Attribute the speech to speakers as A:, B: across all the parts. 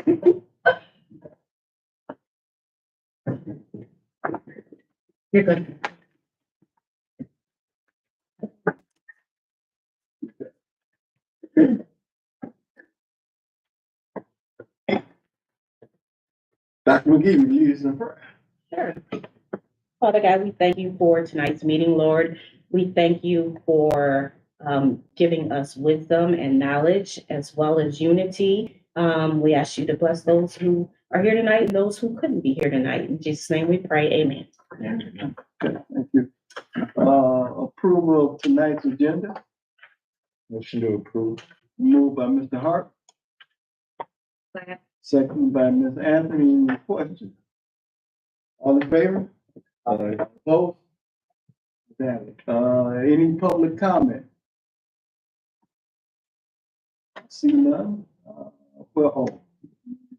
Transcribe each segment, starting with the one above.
A: You're good.
B: Dr. McGee, will you lead us in prayer?
A: Sure. Father God, we thank you for tonight's meeting, Lord. We thank you for giving us wisdom and knowledge as well as unity. We ask you to bless those who are here tonight and those who couldn't be here tonight. In Jesus' name we pray, amen.
B: Okay, thank you. Approval of tonight's agenda.
C: Motion to approve.
B: Moved by Mr. Hart, second by Ms. Anthony. Any questions? All in favor? Opposed? Any public comment? See none.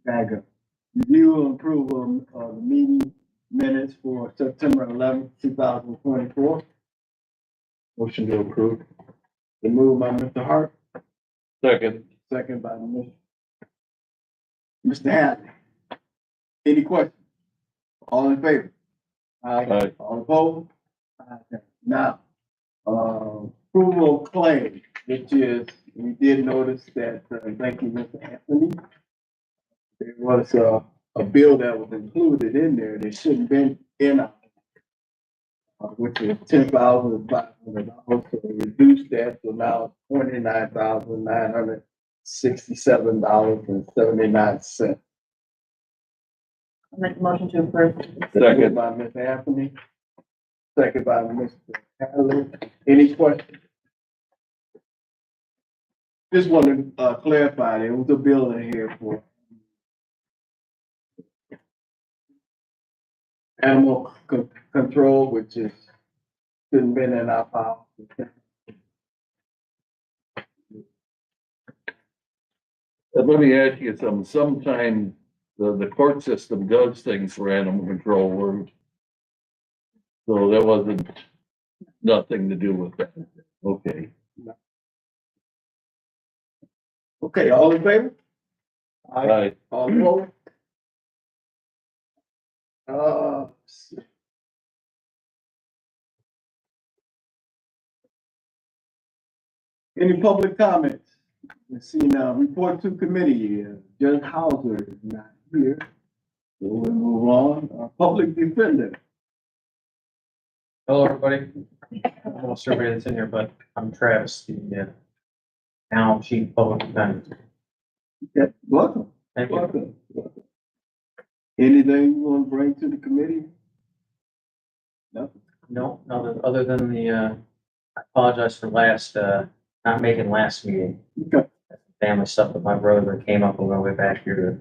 B: Back up. Review and approval of the meeting minutes for September 11th, 2024.
C: Motion to approve.
B: Been moved by Mr. Hart,
C: Second.
B: second by Mr. Hadley. Any questions? All in favor?
C: Aye.
B: All opposed? Now, approval of claim, which is, we did notice that, thank you, Mr. Anthony. There was a bill that was included in there that shouldn't been in, which is $10,500. So we reduced that to now $29,967.79.
A: I'll make a motion to approve.
C: Second.
B: By Ms. Anthony, second by Mr. Hadley. Any questions? Just want to clarify, there was a bill in here for animal control, which is shouldn't been in our file.
C: Let me ask you something. Sometimes the court system does things for animal control work. So that wasn't nothing to do with that. Okay.
B: Okay, all in favor?
C: Aye.
B: All opposed? Any public comments? Let's see now, report to committee, Judge Hauser is not here. So we'll move on, public defender.
D: Hello, everybody. Almost everybody that's in here, but I'm Travis, the now chief public defender.
B: Yeah, welcome.
D: Thank you.
B: Welcome. Anything you want to bring to the committee? Nothing.
D: No, other than the, I apologize for not making last meeting.
B: Okay.
D: Family stuff with my brother that came up on my way back here to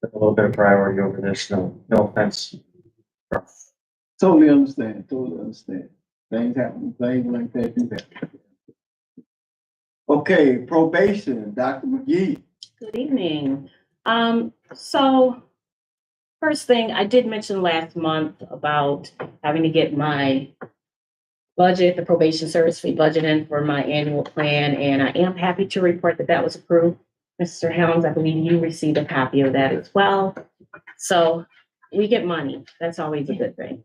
D: put a little bit of priority over this. No offense.
B: Totally understand, totally understand. Things happen, things like that do happen. Okay, probation, Dr. McGee.
A: Good evening. So first thing, I did mention last month about having to get my budget, the probation service fee budget in for my annual plan, and I am happy to report that that was approved. Mr. Helms, I believe you received a copy of that as well. So we get money. That's always a good thing.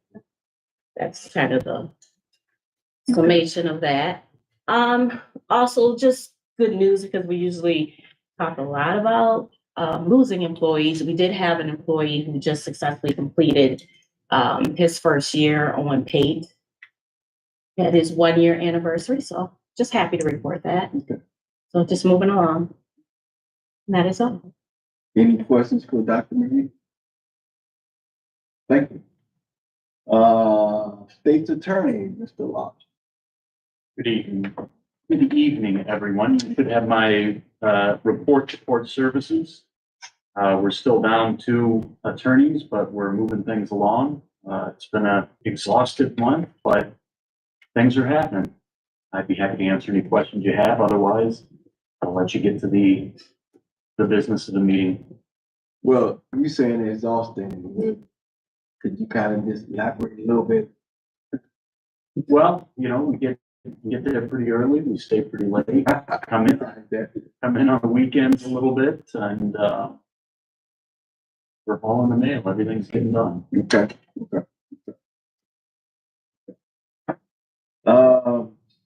A: That's kind of the summation of that. Also just good news because we usually talk a lot about losing employees. We did have an employee who just successfully completed his first year on paid at his 1 year anniversary. So just happy to report that.
B: Okay.
A: So just moving along. And that is all.
B: Any questions for Dr. McGee? Thank you. State's Attorney, Mr. Lodge.
E: Good evening. Good evening, everyone. You should have my report to court services. We're still down 2 attorneys, but we're moving things along. It's been an exhaustive month, but things are happening. I'd be happy to answer any questions you have. Otherwise, I'll let you get to the business of the meeting.
B: Well, you saying exhausting. Could you kind of just elaborate a little bit?
E: Well, we get there pretty early. We stay pretty late. Come in on the weekends a little bit, and we're hauling the mail, everything's getting done.
B: Okay, okay.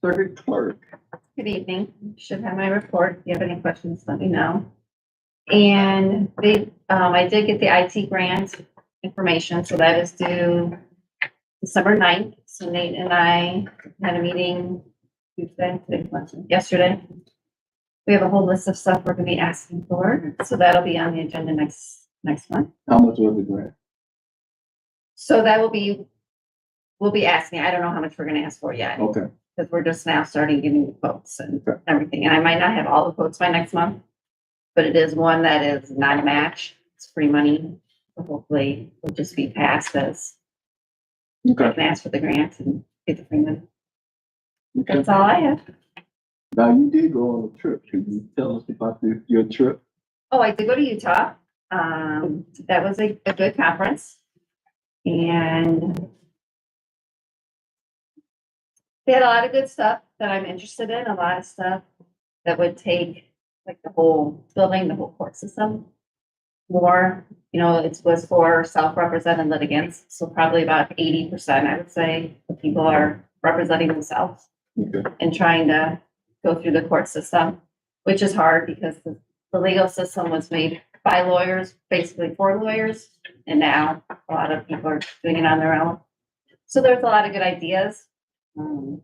B: Circuit clerk,
F: Good evening. Should have my report. If you have any questions, let me know. And I did get the IT grant information, so that is due December 9th. So Nate and I had a meeting yesterday. We have a whole list of stuff we're gonna be asking for, so that'll be on the agenda next month.
B: how much was the grant?
F: So we'll be asking, I don't know how much we're gonna ask for yet.
B: Okay,
F: Because we're just now starting getting the quotes and
B: Okay.
F: everything, and I might not have all the quotes by next month. But it is one that is not a match, it's free money, so hopefully will just be passed as I
B: okay,
F: can ask for the grant and get the free money.
B: okay.
F: That's all I have.
B: Now, you did go on a trip. Can you tell us about your trip?
F: Oh, I did go to Utah, that was a good conference. And they had a lot of good stuff that I'm interested in, a lot of stuff that would take like the whole building, the whole court system more, it was for self-represented litigants. So probably about 80%, I would say, of people are representing themselves
B: Okay,
F: and trying to go through the court system, which is hard because the legal system was made by lawyers, basically for lawyers. And now a lot of people are doing it on their own. So there's a lot of good ideas. I'm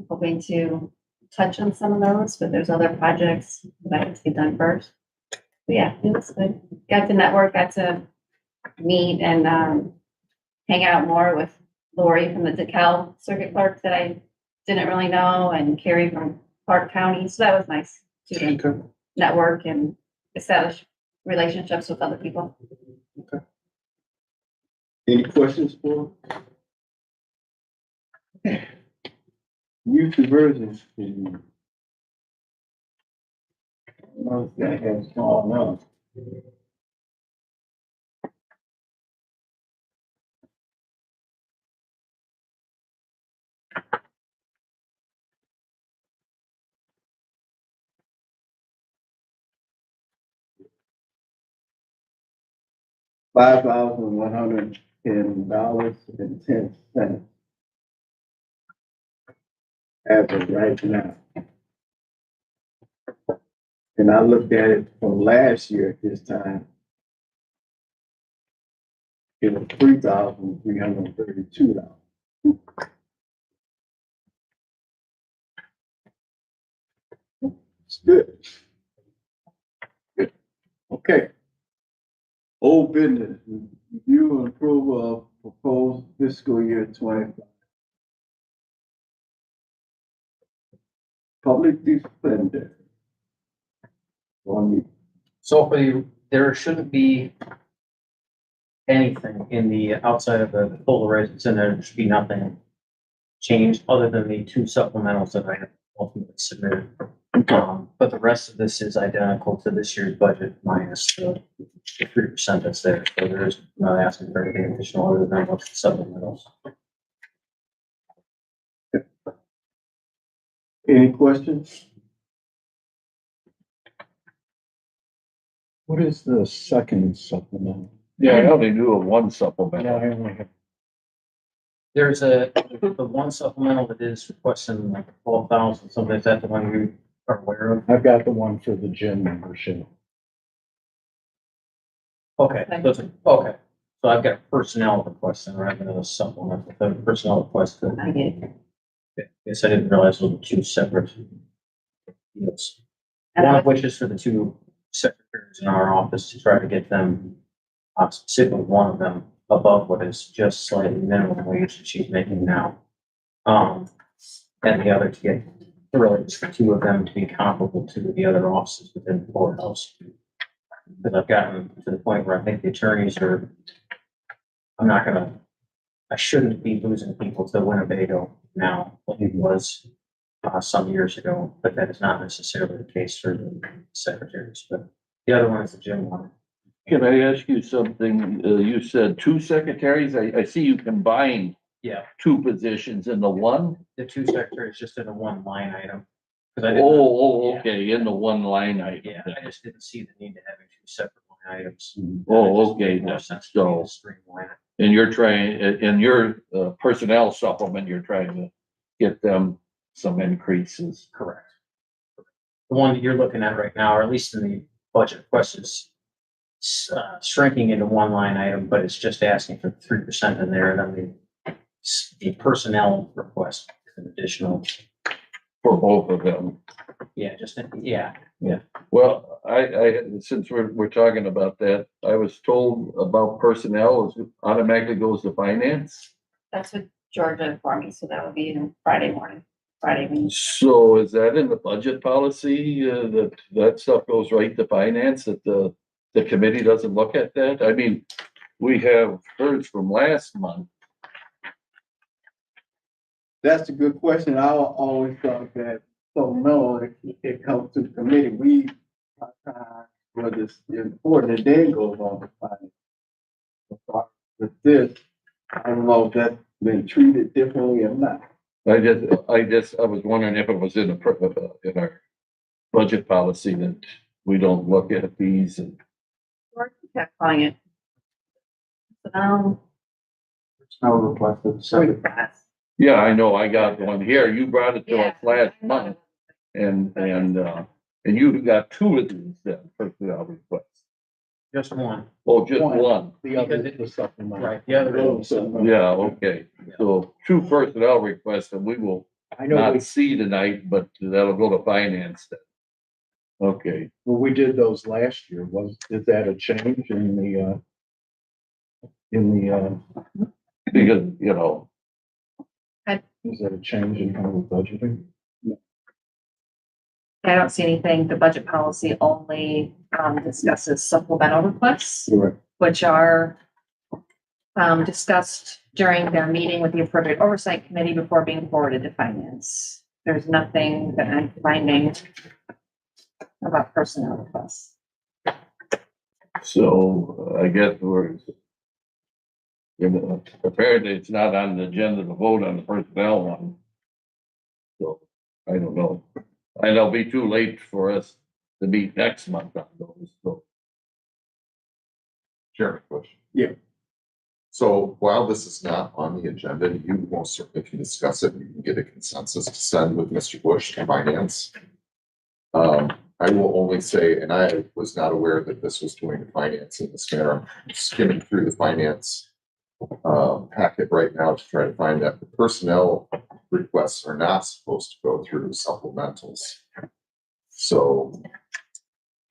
F: hoping to touch on some of those, but there's other projects that I have to get done first. But yeah, it was good. Got to network, got to meet and hang out more with Lori from the DeKalb Circuit Clerk that I didn't really know, and Carrie from Clark County. So that was nice to network and establish relationships with other people.
B: any questions for? Youth diversion. That has gone up. $5,110.10 as of right now. And I looked at it from last year at this time. It was $3,332. It's good. Good. Okay. Old business, review and approval of proposed fiscal year 25. Public defender. On you.
D: So there shouldn't be anything in the outside of the total raise that's in there. There should be nothing changed other than the two supplementals that I have ultimately submitted. But the rest of this is identical to this year's budget minus the 3% that's there. So there's not asking for anything additional other than what's the supplementals.
B: Any questions? What is the second supplement?
C: Yeah, I only knew of one supplement.
D: There's the one supplemental that is requesting like 12,000, something. Is that the one you are aware of?
B: I've got the one for the gym membership.
D: Okay, okay. So I've got personnel requesting rather than a supplement. The personnel request.
F: I get it.
D: Yes, I didn't realize those were two separate deals.
F: And
D: One
F: I
D: of which is for the two secretaries in our office to try to get them, specifically one of them above what is just slightly minimum wage that she's making now. And the other to get, really just the two of them to be comparable to the other offices within the courthouse. Because I've gotten to the point where I think the attorneys are, I shouldn't be losing people to Winnebago now, like it was some years ago, but that is not necessarily the case for the secretaries, but the other one is the gym one.
C: Can I ask you something? You said two secretaries. I see you combined
D: Yeah,
C: two positions into one.
D: the two secretaries just in a one line item. 'Cause I didn't-
C: Oh,
D: yeah.
C: okay, in the one line item.
D: Yeah, I just didn't see the need to having two separate line items.
C: Oh, okay,
D: More
C: that's
D: sense
C: so,
D: to streamline it.
C: and you're trying, in your personnel supplement, you're trying to get them some increases.
D: Correct. The one that you're looking at right now, or at least in the budget request, is shrinking into one line item, but it's just asking for 3% in there, and then the personnel request is an additional,
C: For both of them.
D: yeah.
C: Well, since we're talking about that, I was told about personnel is automatically goes to finance.
F: That's what Georgia informed me, so that would be in Friday morning, Friday meeting.
C: So is that in the budget policy, that stuff goes right to finance, that the committee doesn't look at that? I mean, we have heard from last month.
B: That's a good question. I always thought that, so no, it comes to the committee. We, well, it's important, it then goes on to finance. With this, I don't know if that's been treated differently or not.
C: I was wondering if it was in our budget policy that we don't look at these and.
F: Georgia kept calling it.
E: Personnel requested separate.
C: Yeah, I know, I got one here. You brought it to us
F: Yeah.
C: last month and you got two of these then, personnel requests.
D: Just one.
C: Oh, just one.
B: The other is the supplement.
D: Right, the other is,
C: Yeah, okay. So two personnel requests and we will
B: I know
C: not see tonight, but that'll go to finance then. Okay,
G: Well, we did those last year. Is that a change in the
C: because, you know,
G: is that a change in how we're budgeting?
A: I don't see anything. The budget policy only discusses supplemental requests,
G: Correct.
A: which are discussed during their meeting with the appropriate oversight committee before being forwarded to finance. There's nothing that I'm finding about personnel requests.
C: so I guess apparently it's not on the agenda to vote on the personnel one. So, I don't know. And it'll be too late for us to meet next month on those, so.
H: Chairman question.
B: Yeah.
H: So while this is not on the agenda, you most certainly can discuss it. You can get a consensus to send with Mr. Bush to finance. I will only say, and I was not aware that this was going to finance in this manner. I'm skimming through the finance packet right now to try to find that the personnel requests are not supposed to go through supplementals. So,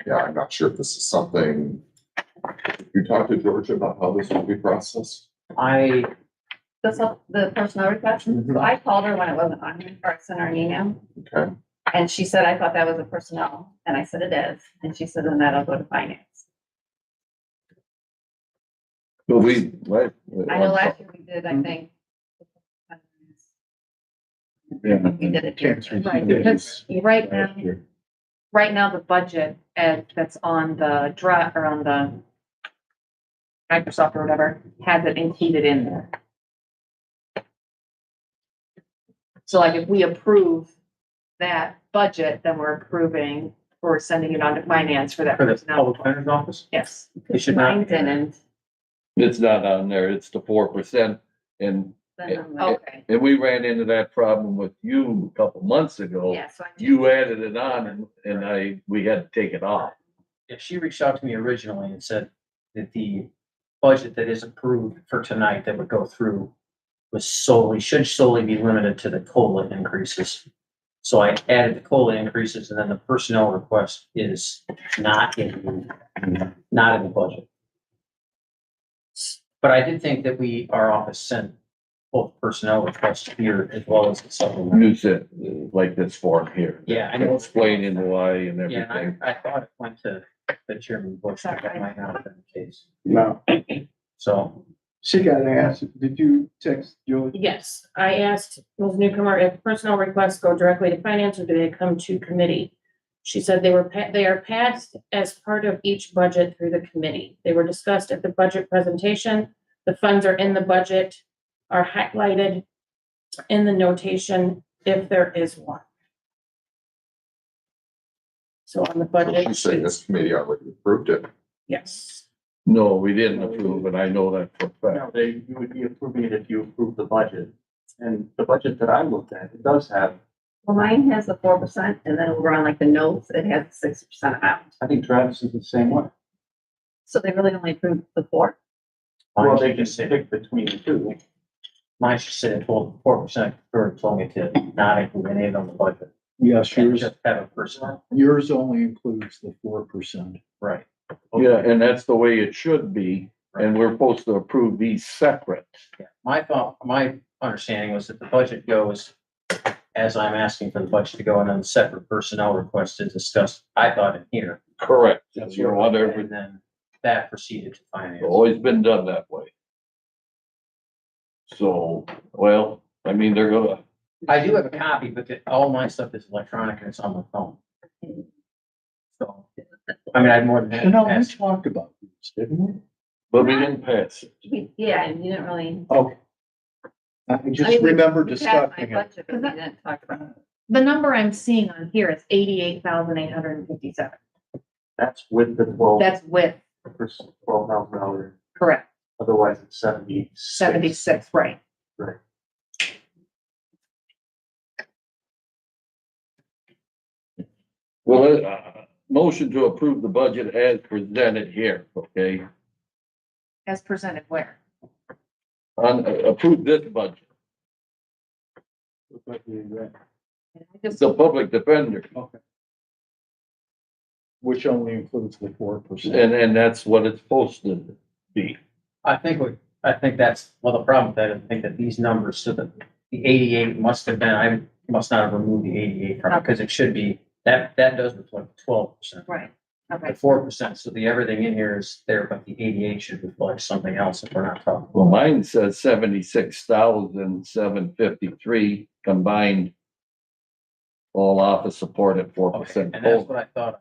H: yeah, I'm not sure if this is something. You talked to Georgia about how this will be processed?
F: The personnel request, so I called her when it wasn't on here, or I sent her an email,
H: Okay,
F: and she said, I thought that was a personnel, and I said it is, and she said, then that'll go to finance.
C: But we, right?
F: I know last year we did, I think.
C: Yeah.
F: We did it here.
A: Right, because right now the budget that's on the drive or on the Microsoft or whatever has it included in there. So like if we approve that budget, then we're approving, we're sending it on to finance for that
D: for the
A: personnel.
D: public defender's office.
A: Yes.
D: It should not.
F: Mine didn't.
C: It's not on there, it's the 4%. And
F: Then I'm like, okay,
C: we ran into that problem with you a couple months ago.
F: yeah, so I.
C: You added it on and we had to take it off.
D: If she reached out to me originally and said that the budget that is approved for tonight that would go through should solely be limited to the COLA increases. So I added the COLA increases and then the personnel request is not in the budget. But I did think that our office sent both personnel requests here as well as the supplement.
C: Use it like this form here.
D: Yeah, I know.
C: Explaining why and
D: Yeah,
C: everything.
D: I thought it went to the Chairman Bush, but that might not have been the case.
B: No,
D: So,
B: she got to answer. Did you text George?
A: Yes, I asked Ms. Newcomer if personnel requests go directly to finance or do they come to committee? She said they are passed as part of each budget through the committee. They were discussed at the budget presentation. The funds are in the budget, are highlighted in the notation if there is one. So on the
H: so
A: budget.
H: she's saying this committee already approved it.
A: Yes.
C: No, we didn't approve it. I know that for a fact.
E: No, you would be approving it if you approve the budget. And the budget that I looked at, it does have,
F: Well, mine has the 4% and then over on like the notes, it has 6% amount.
E: I think Travis is the same way.
F: So they really only approved the 4?
E: Well, they just pick between the two.
D: Mine should say 4% for told me to not include any of them in the budget.
G: Yes,
D: And
G: yours,
D: just have a person,
G: yours only includes the 4%.
D: right?
C: Yeah, and that's the way it should be, and we're supposed to approve these separate.
D: Yeah. My understanding was that the budget goes, as I'm asking for the budget to go, and then separate personnel request is discussed, I thought in here.
C: Correct. You're wondering,
D: And then that proceeded to
C: it's
D: finance.
C: always been done that way. So, well, I mean, they're gonna,
D: I do have a copy, but all my stuff is electronic and it's on my phone. So, I mean, I had more than
G: You know, we
D: that.
G: talked about this, didn't we?
C: but we didn't pass it.
F: Yeah, and you didn't really.
G: Okay. I
F: I
G: just
F: mean, we
G: remember
F: passed my
G: discussing it.
F: budget, but we didn't talk about it.
I: The number I'm seeing on here is 88,857.
E: That's with the 12,
I: That's with,
E: $12,000.
I: correct,
E: Otherwise it's 76.
I: 76, right?
E: Right.
C: Well, motion to approve the budget as presented here, okay?
I: As presented where?
C: Approve this budget.
E: Looks like you-
C: It's the public defender,
G: Which only includes the 4%.
C: and that's what it's supposed to be.
D: I think that's, well, the problem with that, I think that these numbers, so that the 88 must have been, I must not have removed the 88 from it, because it should be, that does reflect 12%.
F: Right,
D: The
F: okay.
D: 4%, so the everything in here is there, but the 88 should reflect something else if we're not talking.
C: Well, mine says 76,753 combined. All office support at 4%.
D: And that's what I thought.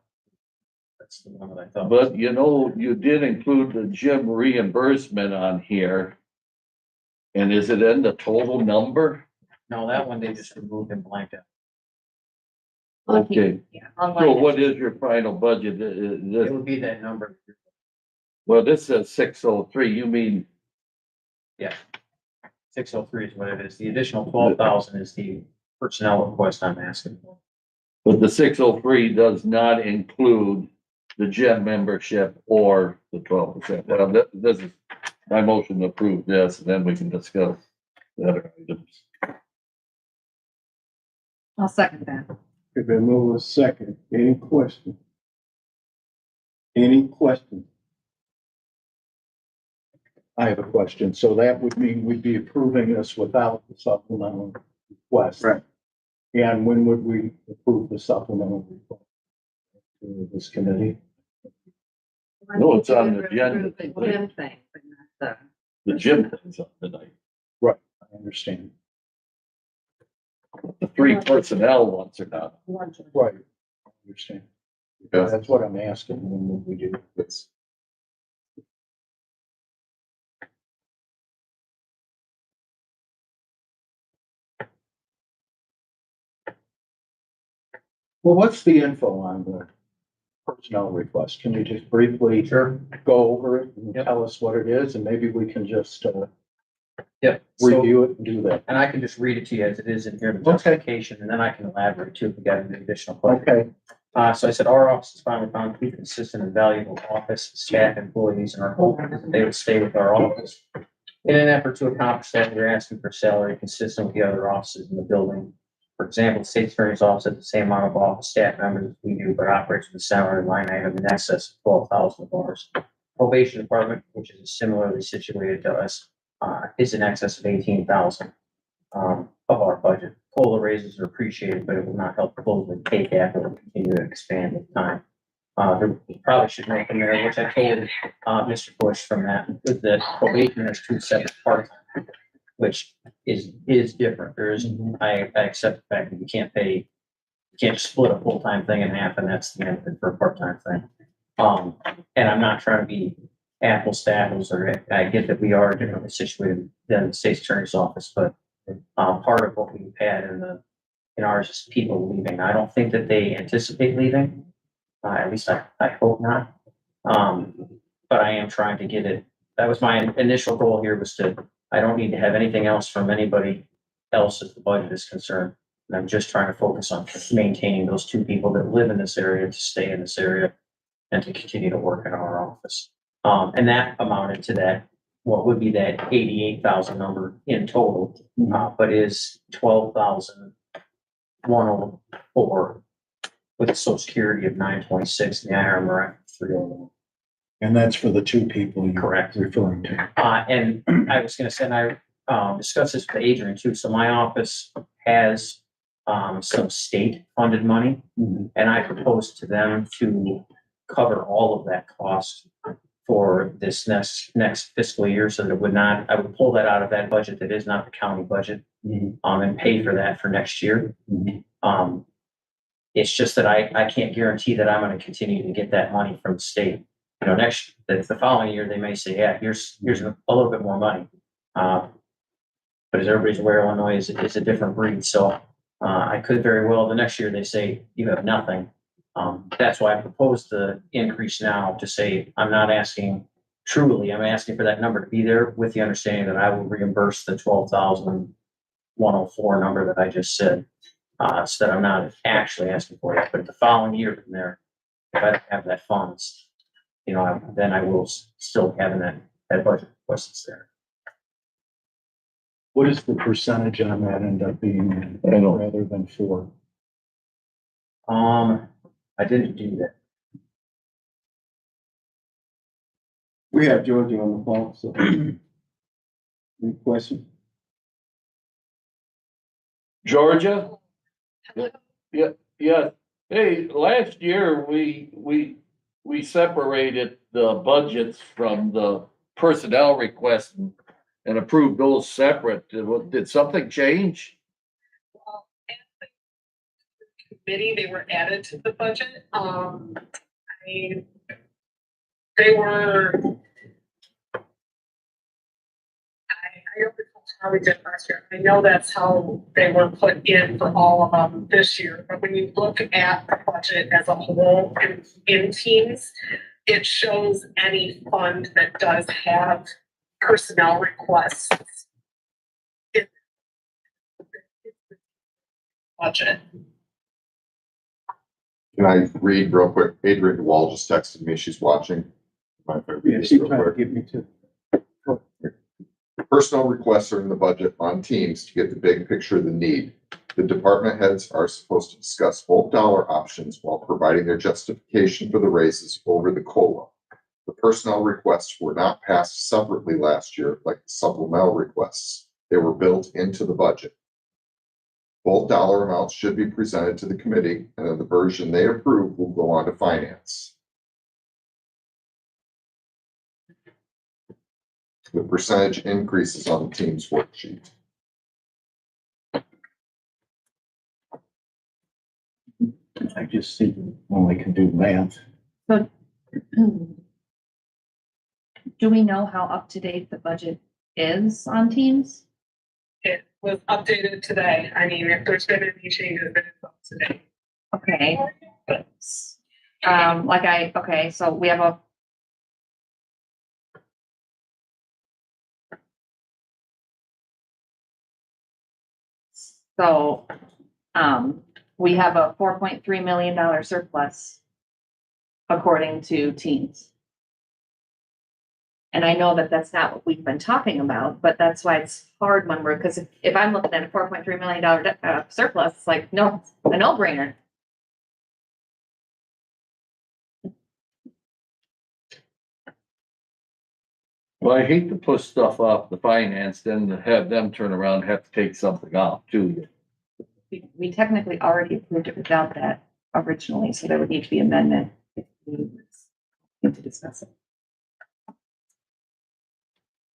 D: That's the one that I thought.
C: But you know, you did include the gym reimbursement on here. And is it in the total number?
D: No, that one they just removed and blanked out.
C: Okay,
F: Yeah.
C: so
F: Online.
C: what is your final budget?
D: It
C: This,
D: would be that number.
C: well, this says 603, you mean,
D: 603 is what it is. The additional 12,000 is the personnel request I'm asking for.
C: but the 603 does not include the gym membership or the 12%. Well, this is my motion to approve this, and then we can discuss the other items.
I: I'll second that.
B: If it move a second, any question? Any question?
G: I have a question. So that would mean we'd be approving this without the supplemental request.
B: Right.
G: And when would we approve the supplemental request? To this committee?
C: No, it's on the agenda.
F: The gym thing, but not
C: The gym thing's up tonight.
G: I understand.
C: The 3 personnel ones are not.
G: Right. I understand.
H: Yes.
G: That's what I'm asking. When would we do this? Well, what's the info on the personnel request? Can you just briefly go over it and
D: Yep.
G: tell us what it is, and maybe we can just
D: Yep. So,
G: review it and do that?
D: and I can just read it to you as it is in here, the
G: Okay.
D: justification, and then I can elaborate too if we got any additional questions.
G: Okay,
D: So I said, our office is finally found to be consistent and valuable office, staff, employees, and our hope is that they would stay with our office. In an effort to accomplish that, we're asking for salary consistent with the other offices in the building. For example, the state attorney's office has the same amount of office staff members as we do, but operates with a salary line item in excess of $12,000. Probation department, which is similarly situated to us, is in excess of 18,000 of our budget. COLA raises are appreciated, but it will not help close the pay gap that will continue to expand with time. There probably should make in there, which I told Mr. Bush from that, is that probation has 2 separate parts, which is different. There is, I accept the fact that you can't split a full-time thing in half, and that's the end for a part-time thing. And I'm not trying to be apples to apples, or I get that we are differently situated than the state's attorney's office, but part of what we've had in ours is people leaving. I don't think that they anticipate leaving. At least I hope not. but I am trying to get it. That was my initial goal here, was I don't need to have anything else from anybody else as the budget is concerned. And I'm just trying to focus on maintaining those two people that live in this area to stay in this area and to continue to work in our office. And that amounted to that, what would be that 88,000 number in total, but is 12,104 with a social security of 926 and the IRMR 301.
G: And that's for the two people you're
D: Correct.
G: referring to.
D: And I was gonna say, and I discussed this with Adrian too, so my office has some state funded money.
G: Mhm.
D: And I proposed to them to cover all of that cost for this next fiscal year, so that it would not, I would pull that out of that budget that is not the county budget,
G: Mhm.
D: and pay for that for next year.
G: Mhm.
D: It's just that I can't guarantee that I'm gonna continue to get that money from the state. You know, the following year, they may say, yeah, here's a little bit more money. But as everybody's aware, Illinois is a different breed, so I could very well, the next year, they say, you have nothing. That's why I proposed the increase now to say, I'm not asking, truly, I'm asking for that number to be there with the understanding that I will reimburse the 12,104 number that I just said. So that I'm not actually asking for that, but the following year from there, if I don't have that funds, you know, then I will still have that budget request that's there.
G: What is the percentage on that end up being
C: I know.
G: rather than 4?
D: I didn't do that.
B: We have Georgia on the phone, so. Any question?
C: Georgia? Yeah, yeah. Hey, last year, we separated the budgets from the personnel requests and approved those separate. Did something change?
J: Committee, they were added to the budget. They were. I don't recall how we did last year. I know that's how they were put in for all of them this year. But when you look at the budget as a whole in teams, it shows any fund that does have personnel requests. Budget.
H: Can I read real quick? Adrian Wall just texted me. She's watching. Mind if I read
B: Yeah,
H: this
B: she
H: real
B: tried to
H: quick?
B: get me to.
H: Personnel requests are in the budget on teams to get the big picture of the need. The department heads are supposed to discuss both dollar options while providing their justification for the raises over the COLA. The personnel requests were not passed separately last year like the supplemental requests. They were built into the budget. Both dollar amounts should be presented to the committee, and then the version they approve will go on to finance. The percentage increases on the team's worksheet.
G: I just see only can do math.
I: Do we know how up to date the budget is on Teams?
J: It was updated today. I mean, if there's been any changes, then it's up today.
I: Okay. Okay, so we have a. So, we have a $4.3 million surplus according to Teams. And I know that that's not what we've been talking about, but that's why it's hard when because if I'm looking at a $4.3 million surplus, it's like, no, a no-brainer.
C: Well, I hate to push stuff off the finance, then to have them turn around and have to take something off too.
I: We technically already approved it without that originally, so there would need to be amendment if we need to discuss it.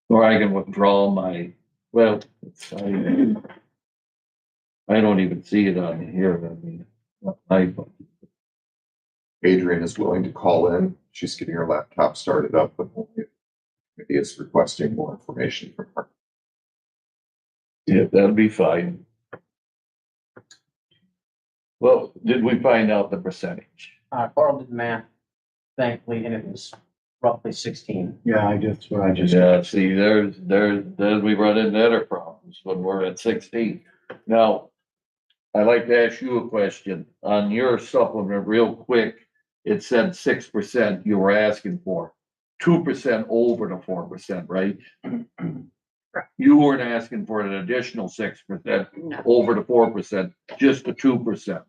C: Or I can withdraw my, well, I don't even see it on here. I mean,
H: Adrian is willing to call in. She's getting her laptop started up, but the committee is requesting more information from her.
C: yeah, that'll be fine. Well, did we find out the percentage?
D: Carl did the math, thankfully, and it was roughly 16.
G: Yeah, that's what I just.
C: Yeah, see, then we run into other problems when we're at 16. Now, I'd like to ask you a question. On your supplement, real quick, it said 6% you were asking for. 2% over the 4%, right? You weren't asking for an additional 6%
F: No.
C: over the 4%, just the 2%.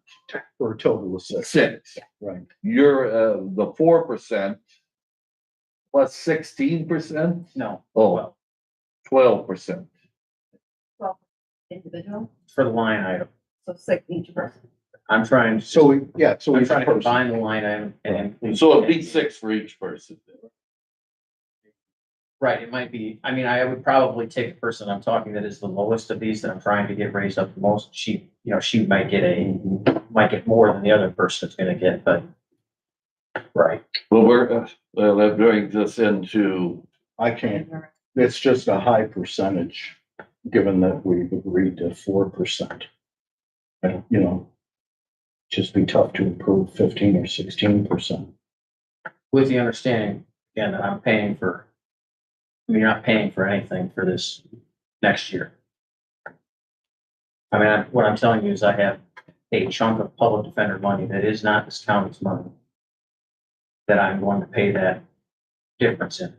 G: For a total of 6.
C: 6.
G: Right.
C: You're, the 4% plus 16%?
D: No,
C: Oh, 12%.
F: Individual,
D: for the line item.
F: so 6 each person.
D: I'm trying,
G: So, so
D: I'm
G: each
D: trying to
G: person.
D: combine the line item and include.
C: So it'd be 6 for each person.
D: Right, it might be, I mean, I would probably take the person I'm talking that is the lowest of these that I'm trying to get raised up the most. She, she might get more than the other person is gonna get, but. Right.
C: Well, that brings us into,
G: I can't, it's just a high percentage, given that we've agreed to 4%. And, just be tough to approve 15 or 16%.
D: With the understanding, again, that I'm paying for, you're not paying for anything for this next year. I mean, what I'm telling you is I have a chunk of public defender money that is not this county's money that I'm going to pay that difference in.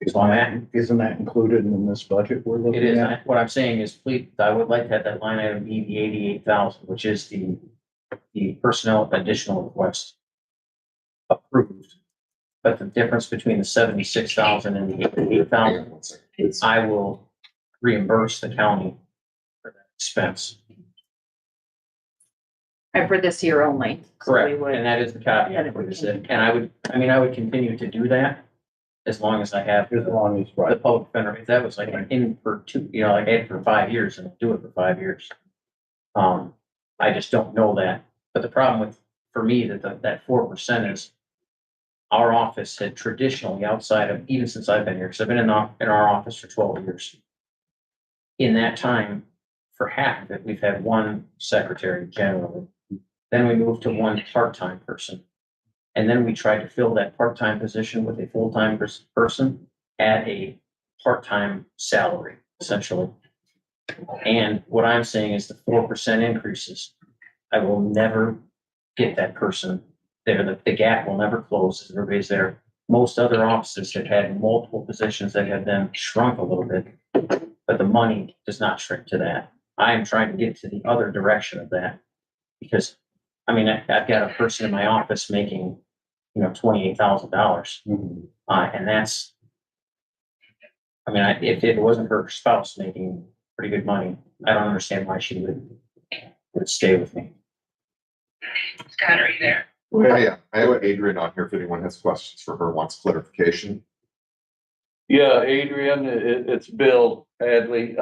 D: So I'm at,
G: Isn't that included in this budget we're looking
D: it is,
G: at?
D: what I'm saying is, please, I would like to have that line item be the 88,000, which is the personnel additional request approved. But the difference between the 76,000 and the 88,000,
H: Hang on one second. It's-
D: I will reimburse the county for that expense.
I: And for this year only. So we
D: Correct,
I: would-
D: and that is the caveat for this, and I would continue to do that as long as I have
G: As long as,
D: the
G: right.
D: public defender. If that was like an in for 2, like I had for 5 years and do it for 5 years. I just don't know that, but the problem for me, that 4% is our office had traditionally, outside of, even since I've been here, because I've been in our office for 12 years. In that time, for half of it, we've had one secretary generally. Then we moved to one part-time person. And then we tried to fill that part-time position with a full-time person at a part-time salary, essentially. And what I'm saying is the 4% increases, I will never get that person there. The gap will never close as everybody's there. Most other offices have had multiple positions that have then shrunk a little bit, but the money does not shrink to that. I am trying to get to the other direction of that because, I mean, I've got a person in my office making, $28,000.
G: Mhm.
D: And that's, I mean, if it wasn't her spouse making pretty good money, I don't understand why she would stay with me.
J: Scott, are you there?
H: I have Adrian on here if anyone has questions for her, wants clarification.
C: yeah, Adrian, it's Bill Hadley.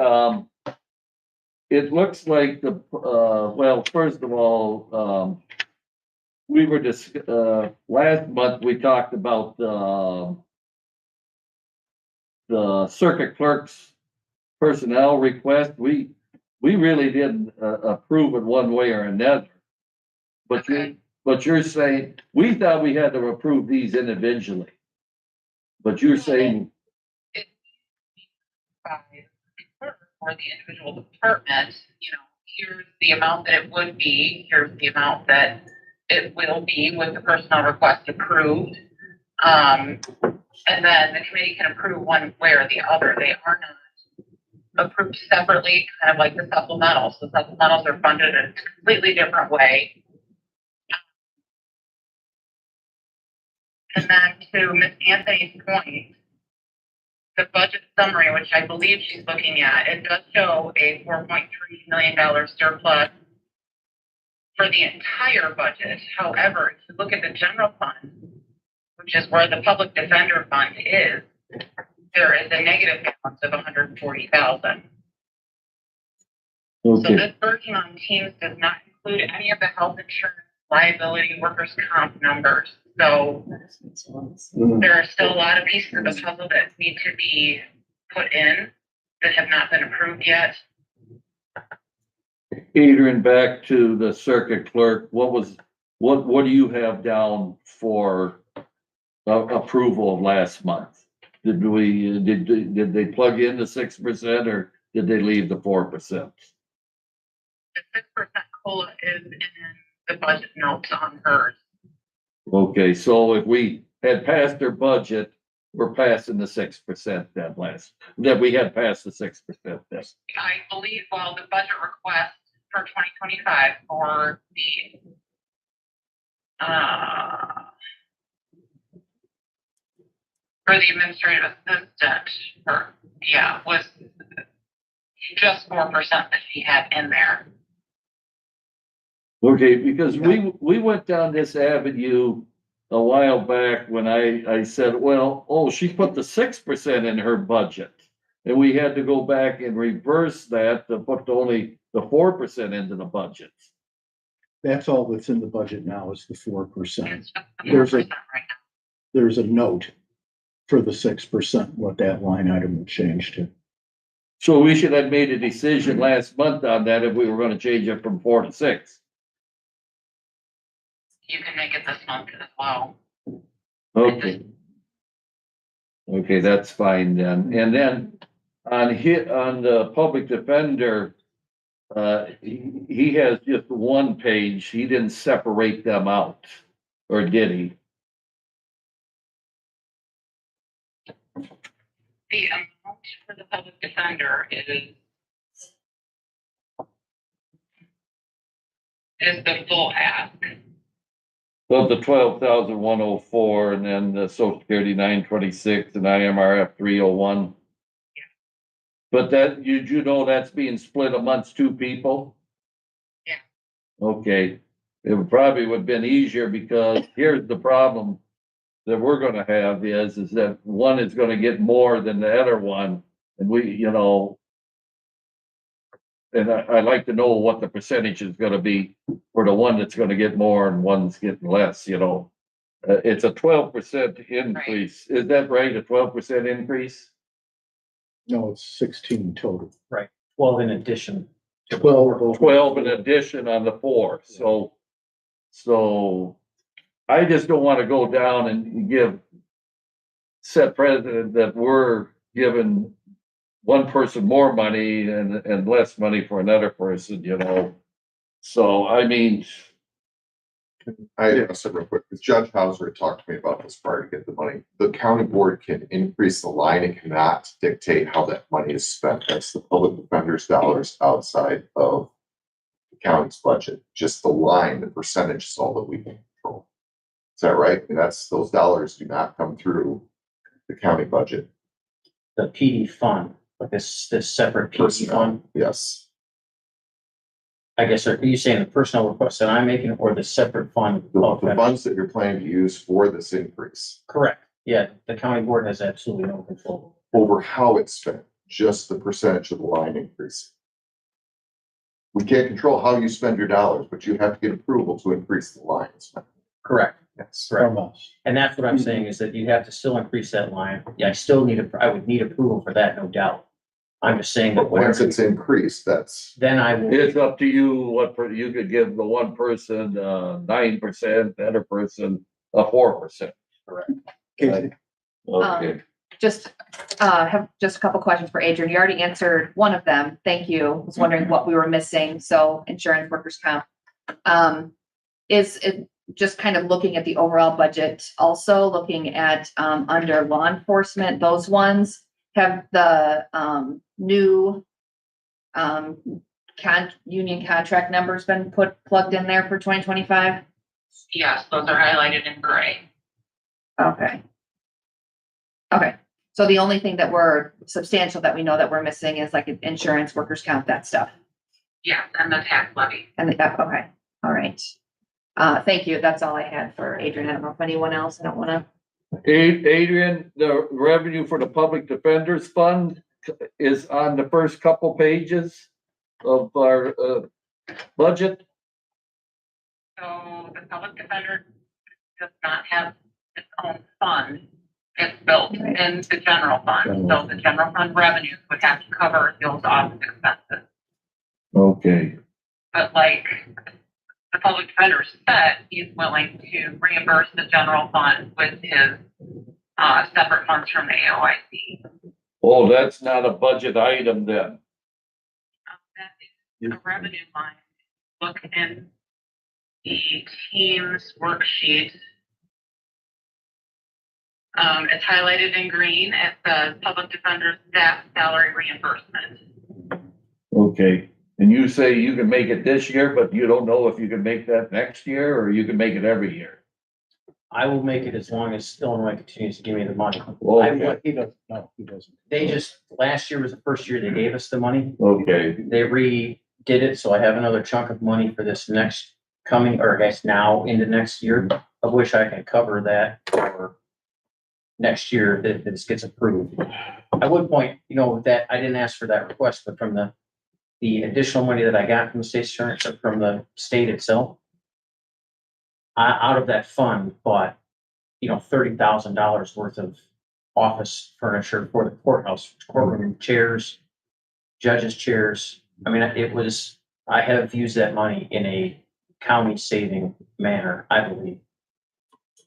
C: It looks like well, first of all, we were last month, we talked about the circuit clerk's personnel request. We really didn't approve it one way or another. But you're saying, we thought we had to approve these individually. But you're saying,
J: For the individual department, here's the amount that it would be, here's the amount that it will be with the personnel request approved. And then the committee can approve one way or the other. They are not approved separately, kind of like the supplementals. The supplementals are funded in a completely different way. And then to Ms. Anthony's point, the budget summary, which I believe she's looking at, it does show a $4.3 million surplus for the entire budget. However, if you look at the general fund, which is where the public defender fund is, there is a negative balance of $140,000. So
C: okay,
J: this burden on teams does not include any of the health insurance, liability, workers' comp numbers. So there are still a lot of pieces of the puzzle that need to be put in that have not been approved yet.
C: Adrian, back to the circuit clerk, what do you have down for approval of last month? Did we, did they plug in the 6% or did they leave the 4%?
J: The 6% COLA is in the budget notes on hers.
C: Okay, so if we had passed their budget, we're passing the 6% that we had passed the 6% then.
J: I believe, well, the budget request for 2025 for the administrative assistant, was just 4% that she had in there.
C: Okay, because we went down this avenue a while back when I said, well, oh, she put the 6% in her budget. And we had to go back and reverse that to put only the 4% into the budget.
G: That's all that's in the budget now is the 4%.
J: It's just the
G: There's
J: 4%
G: a-
J: right now.
G: There's a note for the 6%, what that line item would change to.
C: So we should have made a decision last month on that if we were gonna change it from 4 to 6.
J: You can make it this month as well.
C: Okay. Okay, that's fine then. And then on the public defender, he has just one page. He didn't separate them out, or did he?
J: The amount for the public defender is the full ask.
C: Well, the 12,104 and then the Social Security 926 and IMRF 301. But that, you know, that's being split amongst 2 people?
J: Yeah.
C: Okay, it probably would have been easier because here's the problem that we're gonna have is that one is gonna get more than the other one. And we, you know, and I'd like to know what the percentage is gonna be for the one that's gonna get more and one's getting less, you know. It's a 12% increase. Is that right? A 12% increase?
G: No, it's 16 total.
D: 12 in addition.
C: 12 in addition on the 4. So I just don't want to go down and set precedent that we're giving one person more money and less money for another person, you know. So, I mean,
H: I said real quick, because Judge Hauser had talked to me about this prior to get the money. The county board can increase the line. It cannot dictate how that money is spent. That's the public defender's dollars outside of the county's budget. Just the line, the percentage is all that we can control. Is that right? And those dollars do not come through the county budget.
D: The PD fund, like this separate PD fund.
H: Yes.
D: I guess, are you saying the personnel request that I'm making or the separate fund?
H: The funds that you're planning to use for this increase
D: Correct. Yeah, the county board has absolutely no control.
H: over how it's spent, just the percentage of the line increase. We can't control how you spend your dollars, but you have to get approval to increase the lines.
D: Correct.
H: Yes.
D: Correct.
G: From us.
D: And that's what I'm saying is that you have to still increase that line. Yeah, I would need approval for that, no doubt. I'm just saying that
H: But once
D: whatever,
H: it's increased,
D: then I will,
C: it's up to you you could give the one person 9%, the other person a 4%.
G: Casey,
C: Okay.
I: Just, have just a couple questions for Adrian. You already answered one of them. Thank you. I was wondering what we were missing. So insurance, workers' comp. Is it just kind of looking at the overall budget, also looking at, under law enforcement, those ones have the, new, union contract numbers been plugged in there for 2025?
J: Yes, those are highlighted in gray.
I: Okay. Okay, so the only thing that we're substantial that we know that we're missing is like insurance, workers' comp, that stuff.
J: Yes, and the tax levy.
I: And okay, all right. Thank you. That's all I had for Adrian. I don't know if anyone else, I don't wanna.
C: Adrian, the revenue for the public defenders fund is on the first couple pages of our budget.
J: So the public defender does not have its own fund. It's built in the general fund. So the general fund revenues would have to cover those office expenses.
C: Okay.
J: But like
K: the public defender said he's willing to reimburse the general fund with his separate funds from the AOIC.
C: Oh, that's not a budget item then.
K: That is a revenue line. Look in the team's worksheet. It's highlighted in green. It says public defender staff salary reimbursement.
C: Okay, and you say you can make it this year, but you don't know if you can make that next year, or you can make it every year?
D: I will make it as long as Illinois continues to give me the money.
C: Okay,
G: He doesn't, no, he doesn't.
D: They just, last year was the first year they gave us the money.
C: okay,
D: They redid it, so I have another chunk of money for this next coming, or I guess now into next year, of which I can cover that for next year if this gets approved. I would point, that I didn't ask for that request, but from the additional money that I got from the state insurance, or from the state itself, out of that fund, bought, $30,000 worth of office furniture for the courthouse, courtroom chairs, judges' chairs. I mean, I have used that money in a county saving manner, I believe.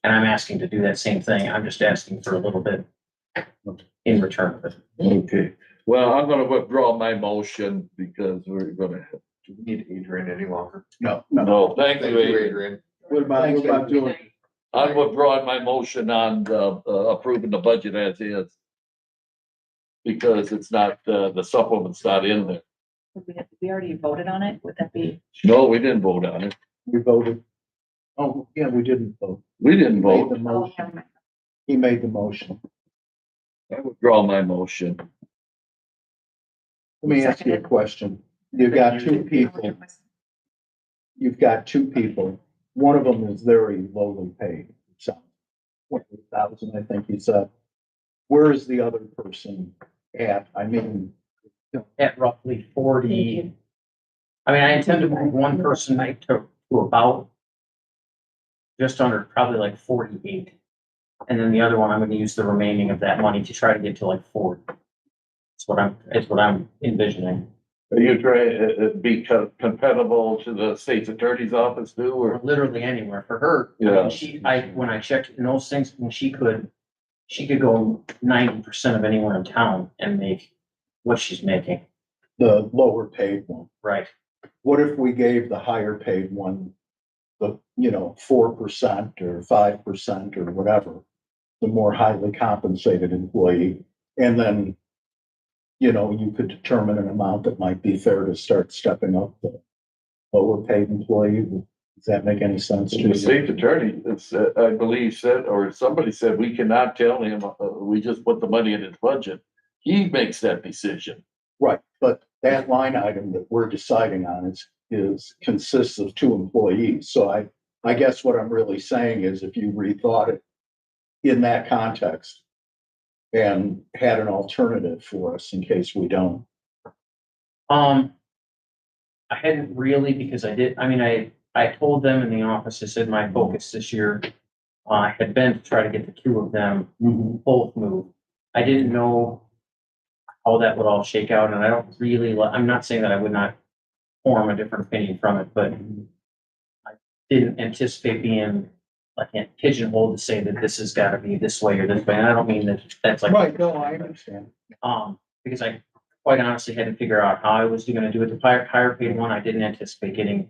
D: And I'm asking to do that same thing. I'm just asking for a little bit in return of it.
C: okay. Well, I'm gonna withdraw my motion because we're gonna,
H: Do we need Adrian any longer?
G: No,
C: no, thank you, Adrian.
H: Adrian.
B: What about George?
C: I'm withdrawing my motion on approving the budget as is. Because it's not, the supplement's not in there.
A: We already voted on it. Would that be?
C: No, we didn't vote on it.
G: we voted. Oh, yeah, we didn't vote.
C: We didn't
G: Made
C: vote.
G: the motion. He made the motion.
C: I withdraw my motion.
G: Let me ask you a question. You've got two people. You've got two people. One of them is very lowly paid. So, 20,000, I think you said. Where is the other person at? I mean,
D: At roughly 40. I mean, I intend to move one person to about just under, probably like 48. And then the other one, I'm gonna use the remaining of that money to try to get to like 40. It's what I'm envisioning.
C: Are you trying to be compatible to the state's attorney's office too,
D: Or
C: or?
D: literally anywhere for her.
C: Yeah.
D: When I checked in those things, when she could go 90% of anyone in town and make what she's making.
G: the lower paid one.
D: Right.
G: What if we gave the higher paid one, 4% or 5% or whatever, the more highly compensated employee, and then, you could determine an amount that might be fair to start stepping up the lower paid employee. Does that make any sense to
C: The
G: you?
C: state attorney, I believe said, or somebody said, we cannot tell him, we just put the money in his budget. He makes that decision.
G: Right, but that line item that we're deciding on consists of two employees. So I guess what I'm really saying is if you rethought it in that context and had an alternative for us in case we don't.
D: I hadn't really, because I told them in the office, I said my focus this year had been to try to get the two of them both moved. I didn't know how that would all shake out, and I don't really, I'm not saying that I would not form a different opinion from it, but I didn't anticipate being pigeonholed to say that this has got to be this way or this way. And I don't mean that that's like.
G: Right, no, I understand.
D: Because I quite honestly had to figure out how I was going to do it. The higher paid one, I didn't anticipate getting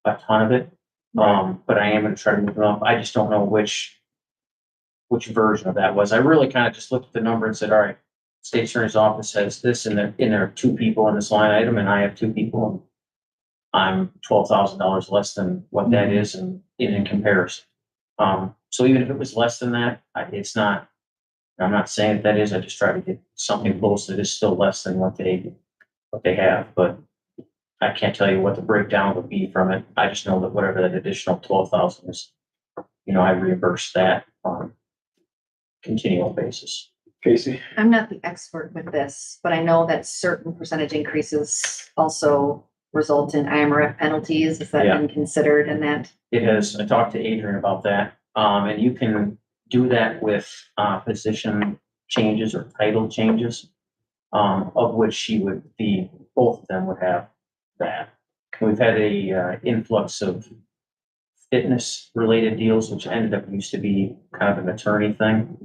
D: a ton of it. But I am going to try to move them up. I just don't know which version of that was. I really kind of just looked at the number and said, all right, state attorney's office has this, and there are two people in this line item, and I have two people. And I'm $12,000 less than what that is in comparison. So even if it was less than that, it's not, I'm not saying that is, I just try to get something close that is still less than what they have, but I can't tell you what the breakdown would be from it. I just know that whatever that additional 12,000 is, I reimburse that on a continual basis.
B: Casey?
I: I'm not the expert with this, but I know that certain percentage increases also result in IMRF penalties. Is that been considered in that?
D: It has. I talked to Adrian about that. And you can do that with position changes or title changes, of which both of them would have that. We've had a influx of fitness related deals, which ended up used to be kind of an attorney thing.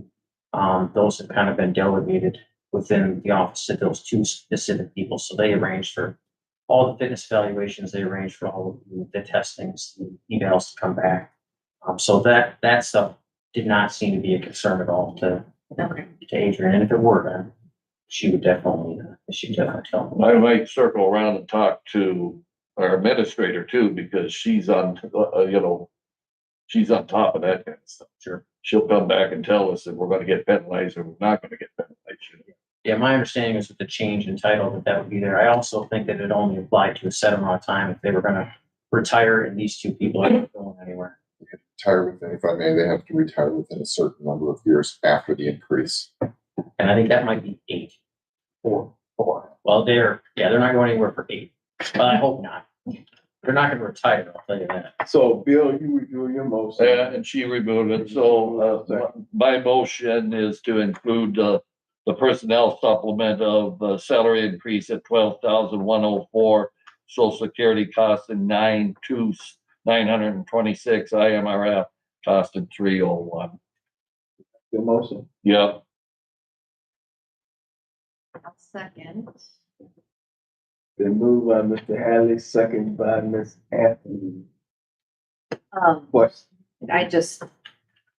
D: Those have kind of been delegated within the office to those two specific people. So they arranged for all the fitness evaluations, they arranged for all of the testings, the emails to come back. So that stuff did not seem to be a concern at all to Adrian. And if it were, then she would definitely tell me.
C: I might circle around and talk to our administrator too, because she's on, she's on top of that kind of stuff.
D: Sure.
C: She'll come back and tell us if we're gonna get penalized or we're not gonna get penalized.
D: Yeah, my understanding is with the change in title that would be there. I also think that it only applied to a set amount of time if they were gonna retire and these two people aren't going anywhere.
H: Retire within, if I may, they have to retire within a certain number of years after the increase.
D: And I think that might be 8. 4. Well, they're not going anywhere for 8, but I hope not. They're not gonna retire, I'll tell you that.
B: So Bill, you were doing your motion.
C: Yeah, and she removed it, so, my motion is to include, the personnel supplement of, salary increase at 12,104, social security costing 926, IMRF costing 301.
B: Your motion.
C: Yep,
F: I'll second.
B: Been moved by Mr. Hadley, second by Ms. Anthony. Question.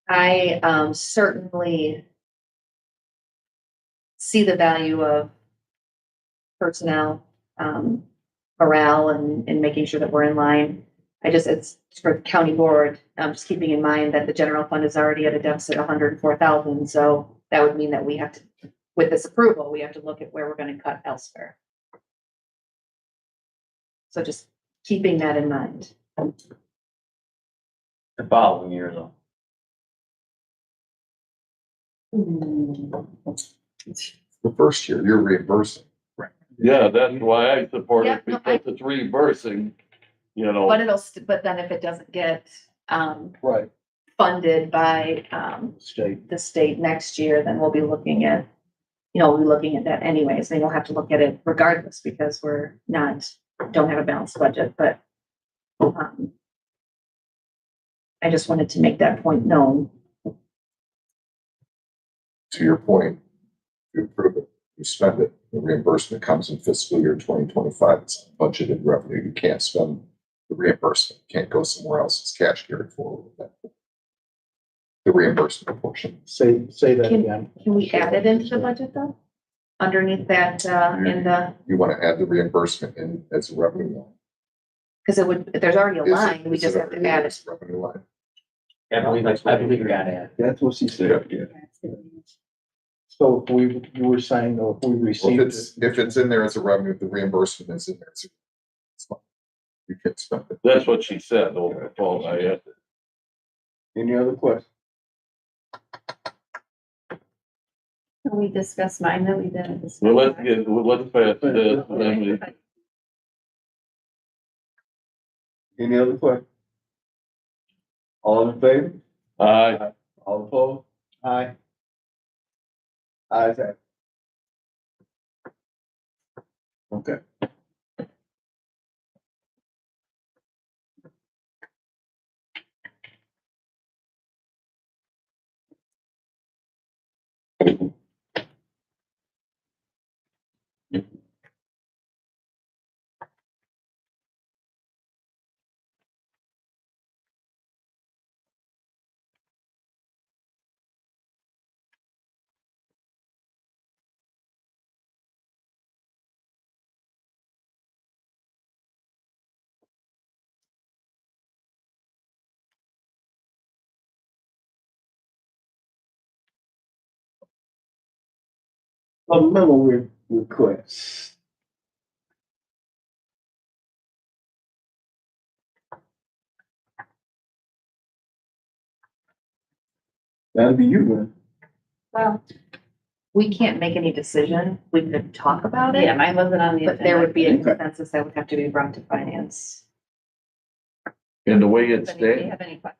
F: I certainly see the value of personnel, morale and making sure that we're in line. It's for the county board, just keeping in mind that the general fund is already at a deficit of 104,000. So that would mean that we have to, with this approval, we have to look at where we're going to cut elsewhere. So just keeping that in mind.
D: The following year though.
H: The first year, you're reimbursing.
C: yeah, that's why I support
F: Yeah,
C: it,
F: no,
C: because it's reimbursing,
F: But then if it doesn't get,
B: Right.
F: funded by,
B: State.
F: the state next year, then we'll be looking at, we'll be looking at that anyways. And we'll have to look at it regardless because don't have a balanced budget, but, I just wanted to make that point known.
H: To your point, you approve it, you spend it, the reimbursement comes in fiscal year 2025. It's budgeted revenue. You can't spend the reimbursement, you can't go somewhere else. It's cash carried forward with that. The reimbursement portion.
G: Say that again.
F: Can we add it into the budget though? Underneath that, in the,
H: You want to add the reimbursement in as a revenue line.
F: because there's already a
H: Is it-
F: line, we
H: is
F: just
H: it
F: have to
H: a
F: add it.
H: revenue line?
D: I believe we gotta add.
B: That's what she said, yeah.
G: So you were saying though, if we
H: Well,
G: received it,
H: if it's in there as a revenue, the reimbursement is in there. It's fine. You can spend it.
C: that's what she said over the phone. I had to.
B: Any other questions?
F: Can we discuss mine that we didn't discuss?
C: Well, let's pass this, and then we.
B: Any other questions? All in favor?
C: Aye.
B: All opposed?
G: aye,
B: Ayes have it. Okay. A memo request. That'll be you, man.
F: Well, we can't make any decision. We could talk about it.
I: Yeah, mine wasn't on the
F: But there would be a
B: Okay.
F: consensus that would have to be brought to finance.
C: And the way it
I: Does anybody
C: stands,
I: have any questions?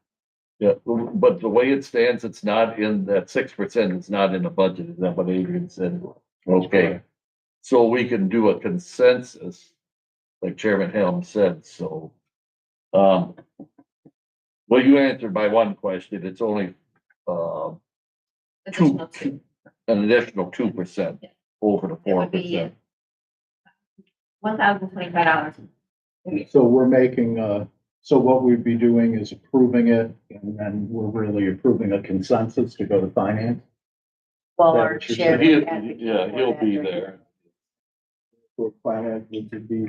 C: yeah, but the way it stands, it's not in that 6%, it's not in the budget, is that what Adrian said? Okay, so we can do a consensus, like Chairman Helm said, so. Well, you answered my one question. It's only,
F: Additional two.
C: an additional 2% over the
F: It would be
C: 4%.
F: $1,025.
G: So we're making, so what we'd be doing is approving it, and then we're really approving a consensus to go to finance.
F: Well,
G: That
F: our
G: what you're
F: chair.
C: He- Yeah, he'll be there.
B: For finance, which would be.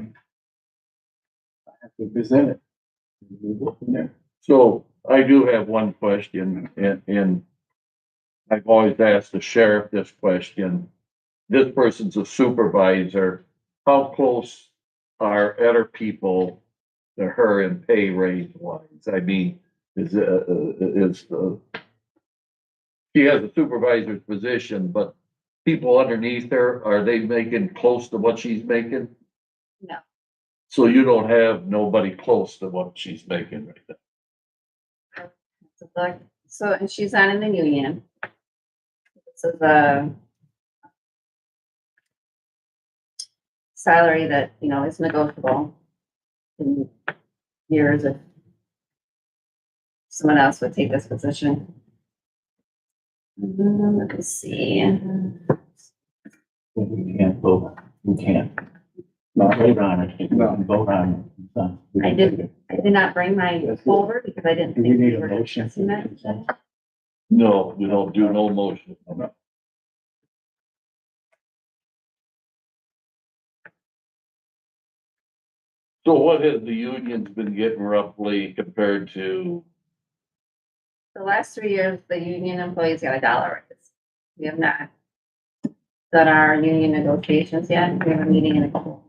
B: I have to present it. We go from there.
C: So I do have one question, and I've always asked the sheriff this question. This person's a supervisor. How close are other people to her in pay raise wise? I mean, she has a supervisor's position, but people underneath her, are they making close to what she's making?
F: No.
C: So you don't have nobody close to what she's making right now?
F: So, and she's not in the union. This is a salary that, you know, is negotiable in years if someone else would take this position. Let me see.
G: We can't vote, we can't. Not vote on it, no, vote on it.
F: I did not bring my folder because I didn't
G: Do we
F: think
G: need
F: we
G: a
F: were
G: motion?
F: discussing that today.
C: No, we don't do no motion. So what has the unions been getting roughly compared to,
F: The last 3 years, the union employees got $1 raise. We have not done our union negotiations yet. We have a meeting in a couple.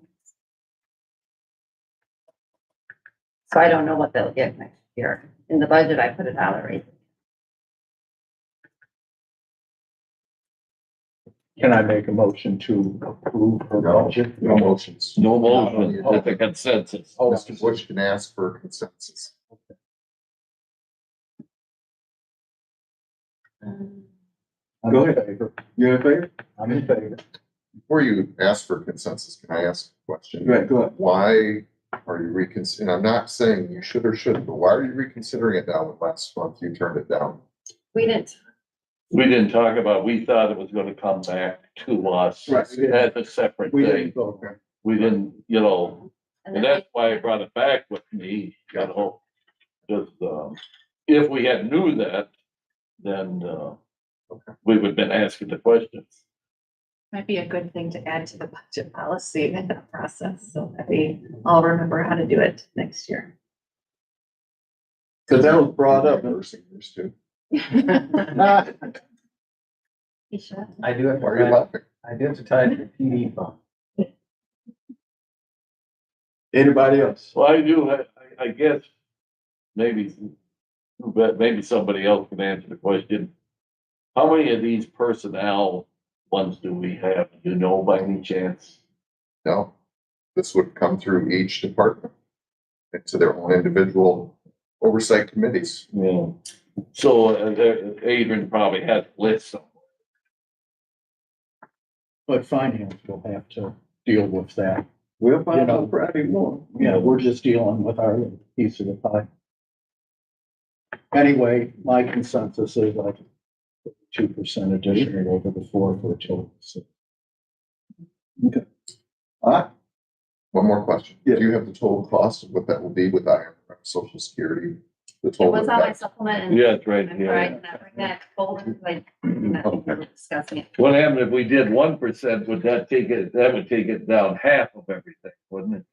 F: So I don't know what they'll get next year. In the budget, I put $1 raise.
G: Can I make a motion to approve her budget?
H: No motions.
C: no motion, it's a consensus?
H: Mr. Bush can ask for consensus.
G: I'm
B: Go
G: in
B: ahead.
G: favor.
B: You in favor?
G: I'm in favor.
H: Before you ask for consensus, can I ask a question?
B: Right, go ahead.
H: Why are you reconsidering? I'm not saying you should or shouldn't, but why are you reconsidering it now when last month you turned it down?
F: We didn't,
C: We didn't talk about, we thought it was gonna come back to us
B: Right.
C: as a separate
B: We
C: thing.
B: didn't vote.
C: We didn't, you know,
F: and
C: and
F: then
C: that's why I brought it back with me, you know. Just, if we had knew that, then, we would have been asking the questions.
I: Might be a good thing to add to the budget policy in that process, so that we all remember how to do it next year.
B: Cause that was brought up.
H: Nursing years too.
F: Isha,
D: I do have
H: Why are you laughing?
D: I do have to tie it to the PD fund.
B: Anybody else?
C: Well, I do, I guess, maybe, but maybe somebody else can answer the question. How many of these personnel ones do we have? Do you know by any chance?
H: No, this would come through each department into their own individual oversight committees.
C: Yeah. So, Adrian probably has lists somewhere.
G: But finance will have to deal with that.
B: We'll find
G: You know.
B: out Friday morning.
G: Yeah, we're just dealing with our little piece of the pie. Anyway, my consensus is like 2% addition over the 4 for a total. So
B: All right,
H: One more question.
B: Yeah.
H: Do you have the total cost of what that will be with Social Security? The
F: it
H: total
F: was on my
H: impact?
F: supplement and
C: Yeah, it's right
F: I'm sorry, I
C: here.
F: did not bring that folder because I did not think we were discussing it.
C: What happened if we did 1%? Would that would take it down half of everything, wouldn't it?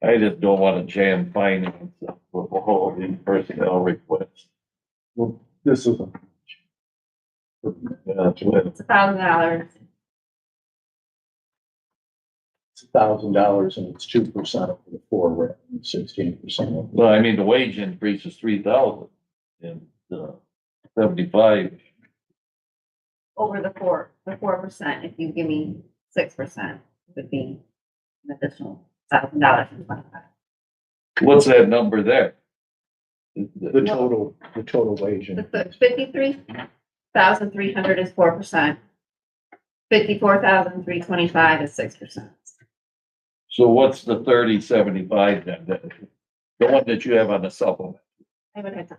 C: I just don't wanna jam finance up with all these personnel requests.
G: well, this is a
C: Yeah, that's what-
F: It's $1,000.
G: $1,000 and it's 2% over the 4, we're at 16%.
C: Well, I mean, the wage increase is 3,000 and, 75.
F: Over the 4%, if you give me 6%, would be an additional $1,000.25.
C: What's that number there?
G: The total wage.
F: The
G: increase.
F: 53,300 is 4%. 54,325 is 6%.
C: So what's the 3075 then? The one that you have on the supplement?
F: I would have to.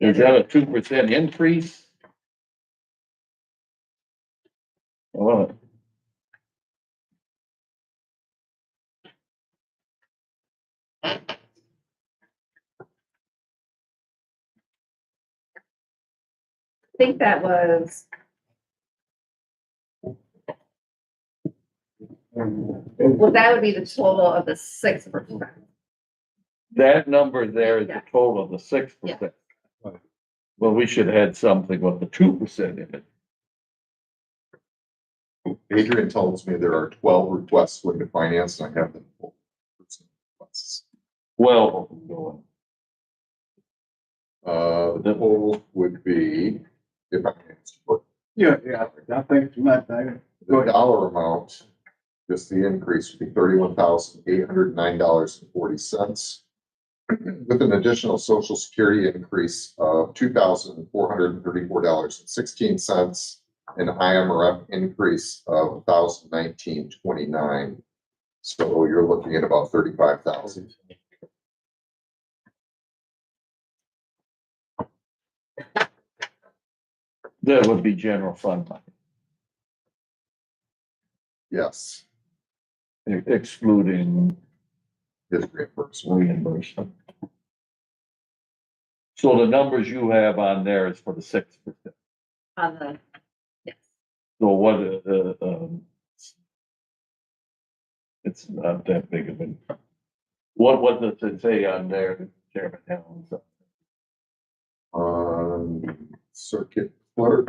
C: Is that a 2% increase? Well,
F: I think that was, well, that would be the total of the 6%.
C: that number there is the total of the 6%. Well, we should have had something with the 2% in it.
H: Adrian tells me there are 12 requests going to finance and I have them. Requests.
C: Well,
H: The total would be, if I can,
B: Yeah, I think tonight,
H: the dollar amount, just the increase would be $31,809.40. With an additional social security increase of $2,434.16 and IMRF increase of $1,019.29. So you're looking at about 35,000.
C: that would be general fund money,
H: Yes,
C: excluding
H: his reimbursement.
C: reimbursement. So the numbers you have on there is for the 6%.
F: On the, yes.
C: So what, it's not that big of an, what does it say on there, Chairman Allen?
H: Circuit clerk,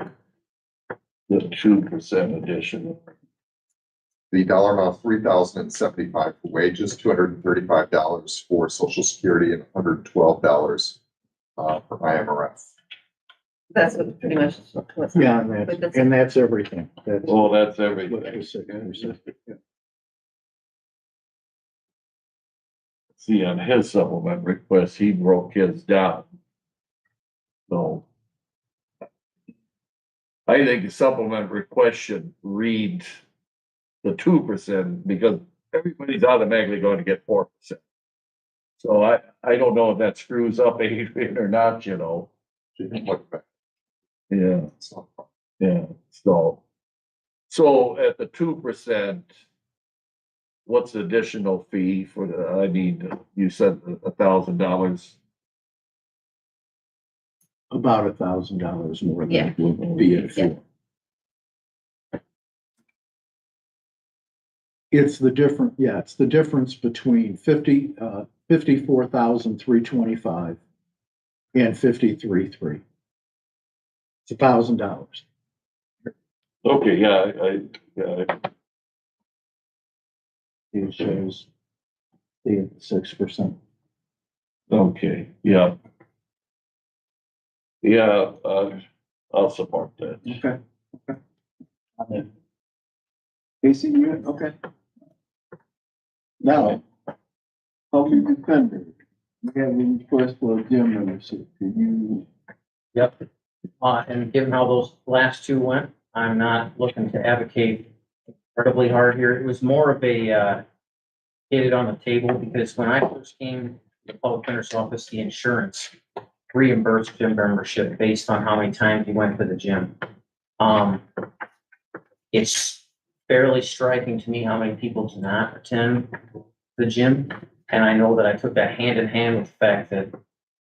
C: The 2% additional.
H: the dollar amount $3,075 for wages, $235 for social security, and $112 for IMRF.
F: That's what pretty much what's.
G: Yeah,
F: But that's-
G: and that's everything. That's
C: Oh, that's
G: what
C: everything.
G: I said, yeah.
C: See, on his supplement request, he broke his down. So I think the supplement request should read the 2% because everybody's automatically going to get 4%. So I don't know if that screws up Adrian or not, you know.
H: Look back.
C: Yeah,
H: It's not-
C: yeah, so at the 2%, what's the additional fee for the, I mean, you said $1,000.
G: About $1,000 more
F: Yeah.
G: than it would be at
F: Yeah.
G: 4. It's the difference between 54,325 and 53,300. It's $1,000.
C: Okay, yeah, yeah,
G: It shows the 6%.
C: okay, yeah. Yeah, I'll support that.
B: Okay. Casey, you, okay. Now, public defender, you have any request for a gym membership? Can you?
D: Yep. And given how those last two went, I'm not looking to advocate incredibly hard here. It was more of a, get it on the table because when I first came to the public defender's office, the insurance reimbursed gym membership based on how many times you went to the gym. It's fairly striking to me how many people do not attend the gym. And I know that I took that hand in hand with the fact that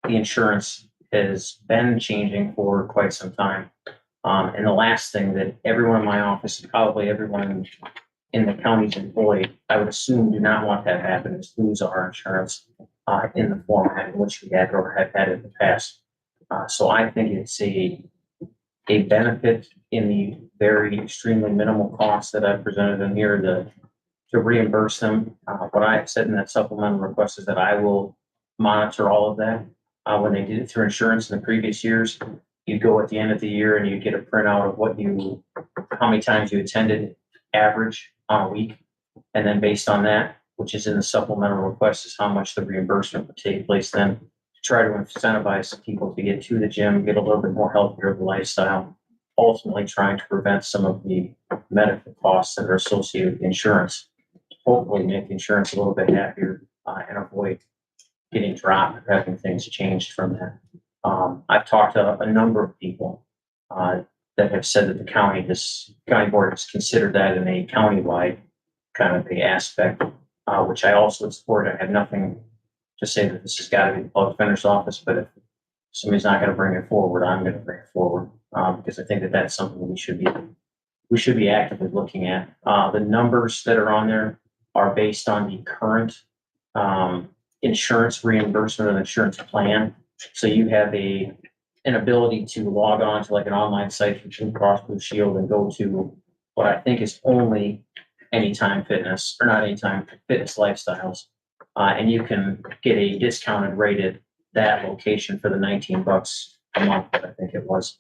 D: the insurance has been changing for quite some time. And the last thing that everyone in my office, and probably everyone in the county's employed, I would assume do not want that to happen is lose our insurance in the format in which we had or have had in the past. So I think it's a benefit in the very extremely minimal costs that I presented in here to reimburse them. What I have said in that supplemental request is that I will monitor all of that. When they did it through insurance in the previous years, you'd go at the end of the year and you'd get a printout of how many times you attended average on a week. And then based on that, which is in the supplemental request, is how much the reimbursement would take place then to try to incentivize people to get to the gym, get a little bit more healthier of a lifestyle, ultimately trying to prevent some of the medical costs that are associated with insurance. hopefully make insurance a little bit happier, and avoid getting dropped or having things changed from that. I've talked to a number of people, that have said that the county board has considered that in a countywide kind of a aspect, which I also support. I have nothing to say that this has got to be the public defender's office, but if somebody's not gonna bring it forward, I'm gonna bring it forward, because I think that that's something we should be actively looking at. The numbers that are on there are based on the current, insurance reimbursement or insurance plan. So you have an ability to log on to like an online site from Blue Cross Blue Shield and go to what I think is only Anytime Fitness, or not Anytime Fitness Lifestyles. And you can get a discounted rate at that location for the $19 a month, I think it was.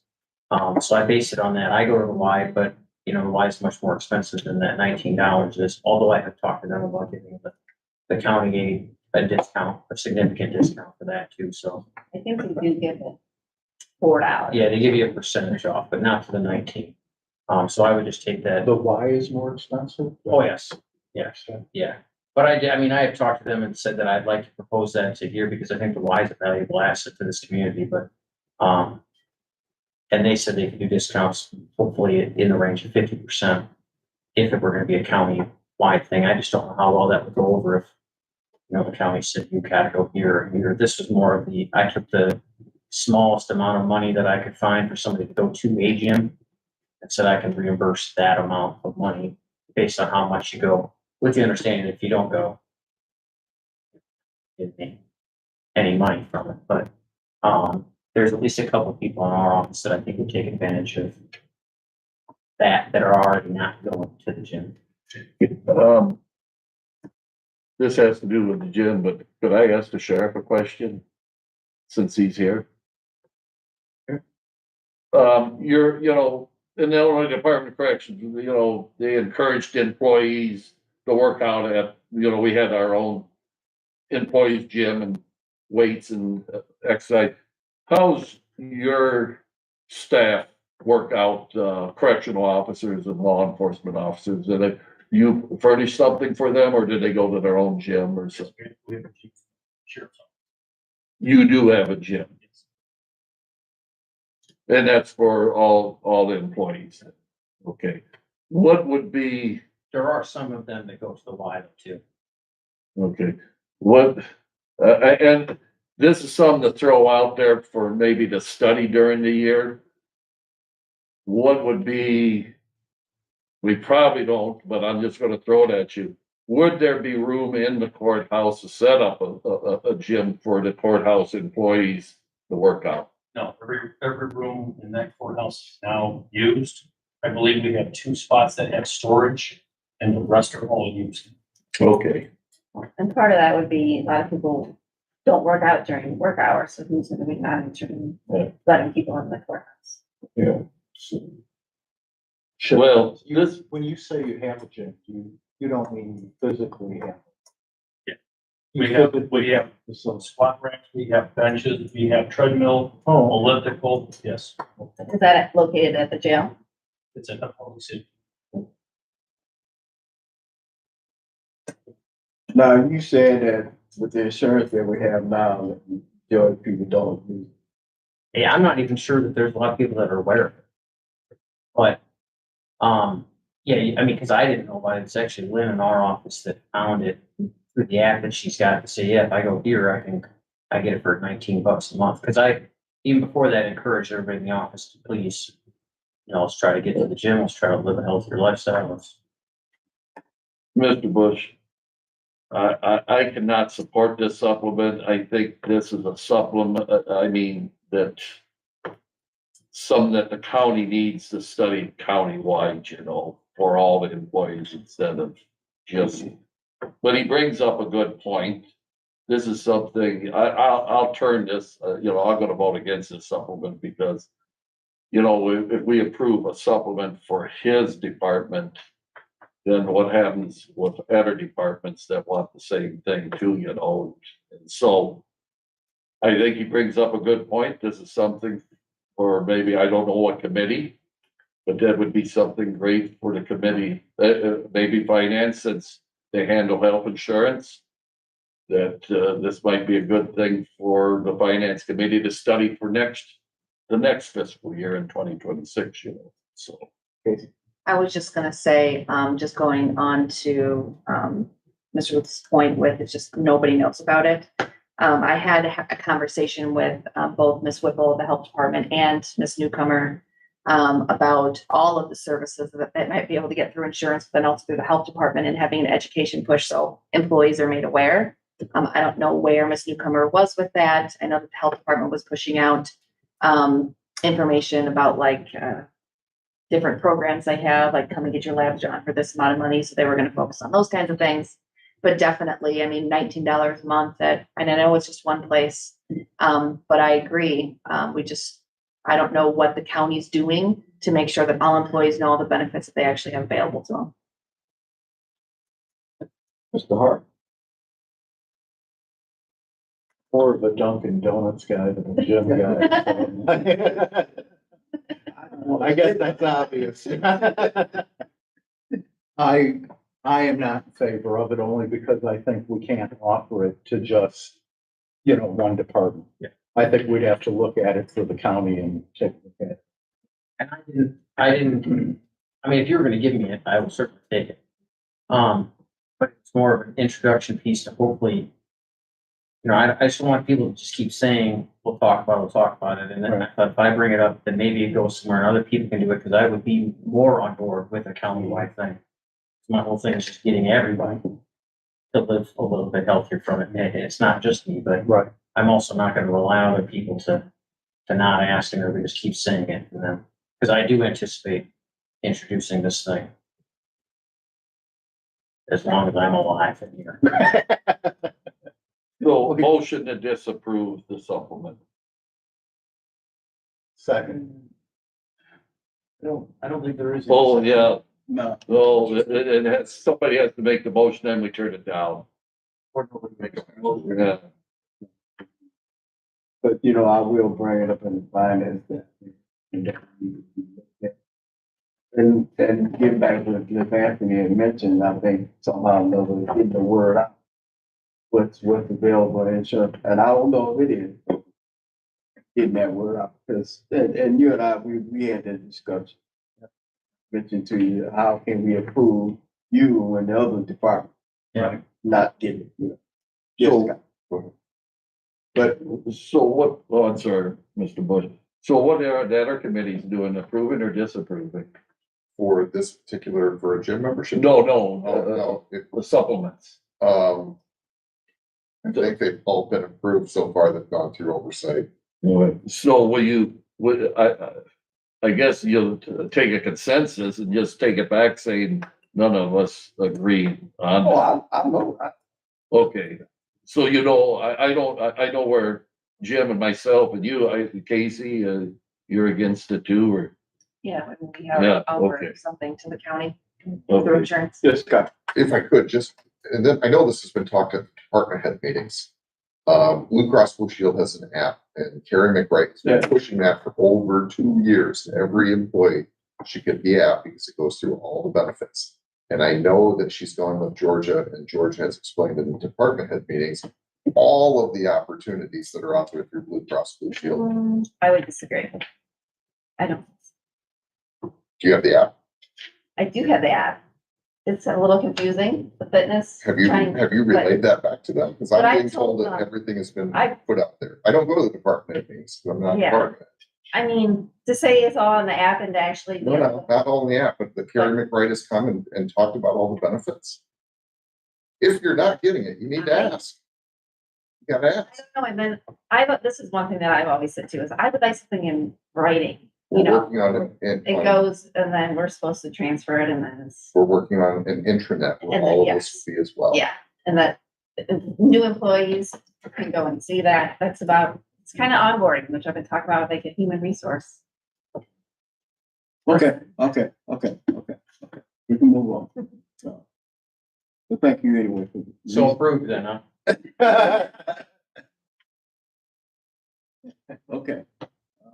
D: So I base it on that. I go to the Y, but the Y is much more expensive than that $19 is, although I have talked to them about giving the county a discount, a significant discount for that too, so.
F: I think we do give it $4.
D: Yeah, they give you a percentage off, but not for the 19. So I would just take that.
G: The Y is more expensive?
D: Oh, yes, yes, yeah. But I mean, I have talked to them and said that I'd like to propose that to here because I think the Y is a valuable asset to this community, but, and they said they could do discounts, hopefully in the range of 50% if it were gonna be a county-wide thing. I just don't know how well that would go over if, the county said you gotta go here or here. This was more of I took the smallest amount of money that I could find for somebody to go to a gym and said I can reimburse that amount of money based on how much you go, with the understanding that if you don't go, you get any money from it. But there's at least a couple of people in our office that I think would take advantage of that are already not going to the gym.
C: This has to do with the gym, but could I ask the sheriff a question? Since he's here? You're, in the Illinois Department of Corrections, they encouraged employees to work out at, we had our own employees gym and weights and exercise. How's your staff work out, correctional officers and law enforcement officers? Do you furnish something for them, or do they go to their own gym or something? You do have a gym. And that's for all the employees. Okay. What would be,
D: There are some of them that go to the Y too.
C: okay, and this is something to throw out there for maybe to study during the year. What would be, we probably don't, but I'm just gonna throw it at you. Would there be room in the courthouse to set up a gym for the courthouse employees to work out?
L: No, every room in that courthouse is now used. I believe we have 2 spots that have storage and the rest are all used.
C: Okay,
F: And part of that would be a lot of people don't work out during work hours, so who's gonna be monitoring, letting people in the courthouse?
G: Yeah.
C: well,
G: When you say you have a gym, you don't mean you physically have.
L: We have some squat racks, we have benches, we have treadmill, elliptical, yes,
F: Is that located at the jail?
L: it's in the public city.
B: Now, you said that with the insurance that we have now, that the other people don't use.
D: Yeah, I'm not even sure that there's a lot of people that are aware of it. But, yeah, I mean, cause I didn't know about it. It's actually Lynn in our office that found it through the app that she's got to say, yeah, if I go here, I get it for $19 a month. Cause even before that, encouraged everybody in the office to please, let's try to get to the gym. Let's try to live a healthier lifestyle.
C: Mr. Bush, I cannot support this supplement. I think this is a supplement, that something that the county needs to study countywide, for all the employees instead of just, but he brings up a good point. This is something, I'll turn this, I'm gonna vote against this supplement because, if we approve a supplement for his department, then what happens with other departments that want the same thing too, And so I think he brings up a good point. This is something for maybe, I don't know what committee, but that would be something great for the committee, maybe finance, since they handle health insurance. That, this might be a good thing for the finance committee to study for the next fiscal year in 2026, so.
I: I was just gonna say, just going on to, Mr. Ruth's point with, it's just nobody knows about it. I had a conversation with, both Ms. Whipple, the health department, and Ms. Newcomer, about all of the services that they might be able to get through insurance, but then also through the health department and having an education push so employees are made aware. I don't know where Ms. Newcomer was with that. I know that the health department was pushing out, information about like, different programs they have, like come and get your labs done for this amount of money. So they were going to focus on those kinds of things. But definitely, I mean, $19 a month and I know it's just one place. But I agree. I don't know what the county's doing to make sure that all employees know all the benefits that they actually have available to them.
G: Mr. Hart. More of a Dunkin' Donuts guy than a gym guy. Well, I guess that's obvious. I am not in favor of it only because I think we can't offer it to just, one department.
D: Yeah.
G: I think we'd have to look at it for the county and take a look at it.
D: And I mean, if you were gonna give me it, I will certainly take it. But it's more of an introduction piece to hopefully, I just don't want people to just keep saying, we'll talk about it. And then if I bring it up, then maybe it goes somewhere and other people can do it, because I would be more on board with a countywide thing. My whole thing is just getting everybody to live a little bit healthier from it. And it's not just me, but
G: Right.
D: I'm also not gonna rely on other people to not ask and everybody just keep saying it to them. Because I do anticipate introducing this thing. As long as I'm alive in here.
C: So motion to disapprove the supplement.
G: Second.
L: I don't think there is.
C: Oh, yeah,
B: No.
C: well, it has, somebody has to make the motion, then we turn it down. Yeah.
B: But, I will bring it up in the finance. And get back to Ms. Anthony had mentioned, I think somehow or another, getting the word out. What's available in insurance, and I don't know if it is. Getting that word out, because, and you and I, we had that discussion. Mentioned to you, how can we approve you and the other department?
D: Yeah.
B: Not getting,
C: But, so what, oh, I'm sorry, Mr. Bush. So what are the other committees doing, approving or disapproving?
H: For this particular, for a gym membership?
C: No,
H: No,
C: the supplements.
H: I think they've all been approved so far. They've gone through oversight.
C: So I guess you'll take a consensus and just take it back saying none of us agree on that.
B: I know,
C: Okay, so I know where Jim and myself and you, Casey, you're against it too, or?
I: Yeah, when we
C: Yeah,
I: have over
C: okay.
I: something to the county through
C: Okay.
I: insurance.
B: just got,
H: If I could, and then I know this has been talked at department head meetings. Blue Cross Blue Shield has an app, and Carrie McBride has been pushing that for over 2 years. Every employee should get the app because it goes through all the benefits. And I know that she's gone with Georgia, and Georgia has explained in the department head meetings all of the opportunities that are out there through Blue Cross Blue Shield.
I: I would disagree. I don't.
H: Do you have the app?
I: I do have the app. It's a little confusing, the fitness.
H: Have you relayed that back to them? Because
I: But
H: I'm
I: I
H: being told
I: told
H: that
I: them-
H: everything has been
I: I-
H: put out there. I don't go to the department head meetings, because I'm not
I: Yeah.
H: part of it.
I: I mean, to say it's all on the app and to actually.
H: No, not only that, but the Carrie McBride has come and talked about all the benefits. If you're not getting it, you need to ask. You gotta
I: I
H: ask.
I: don't know, and then this is one thing that I've always said too, is I would like something in writing,
H: We're working on it.
I: it goes and then we're supposed to transfer it and then it's,
H: We're working on an intranet where
I: And then,
H: all of
I: yes.
H: this will be as well.
I: yeah. And that new employees can go and see that. It's kind of onboarding, which I've been talking about, like a human resource.
B: okay. We can move on. So thank you anyway.
D: So approved then, huh?
B: Okay.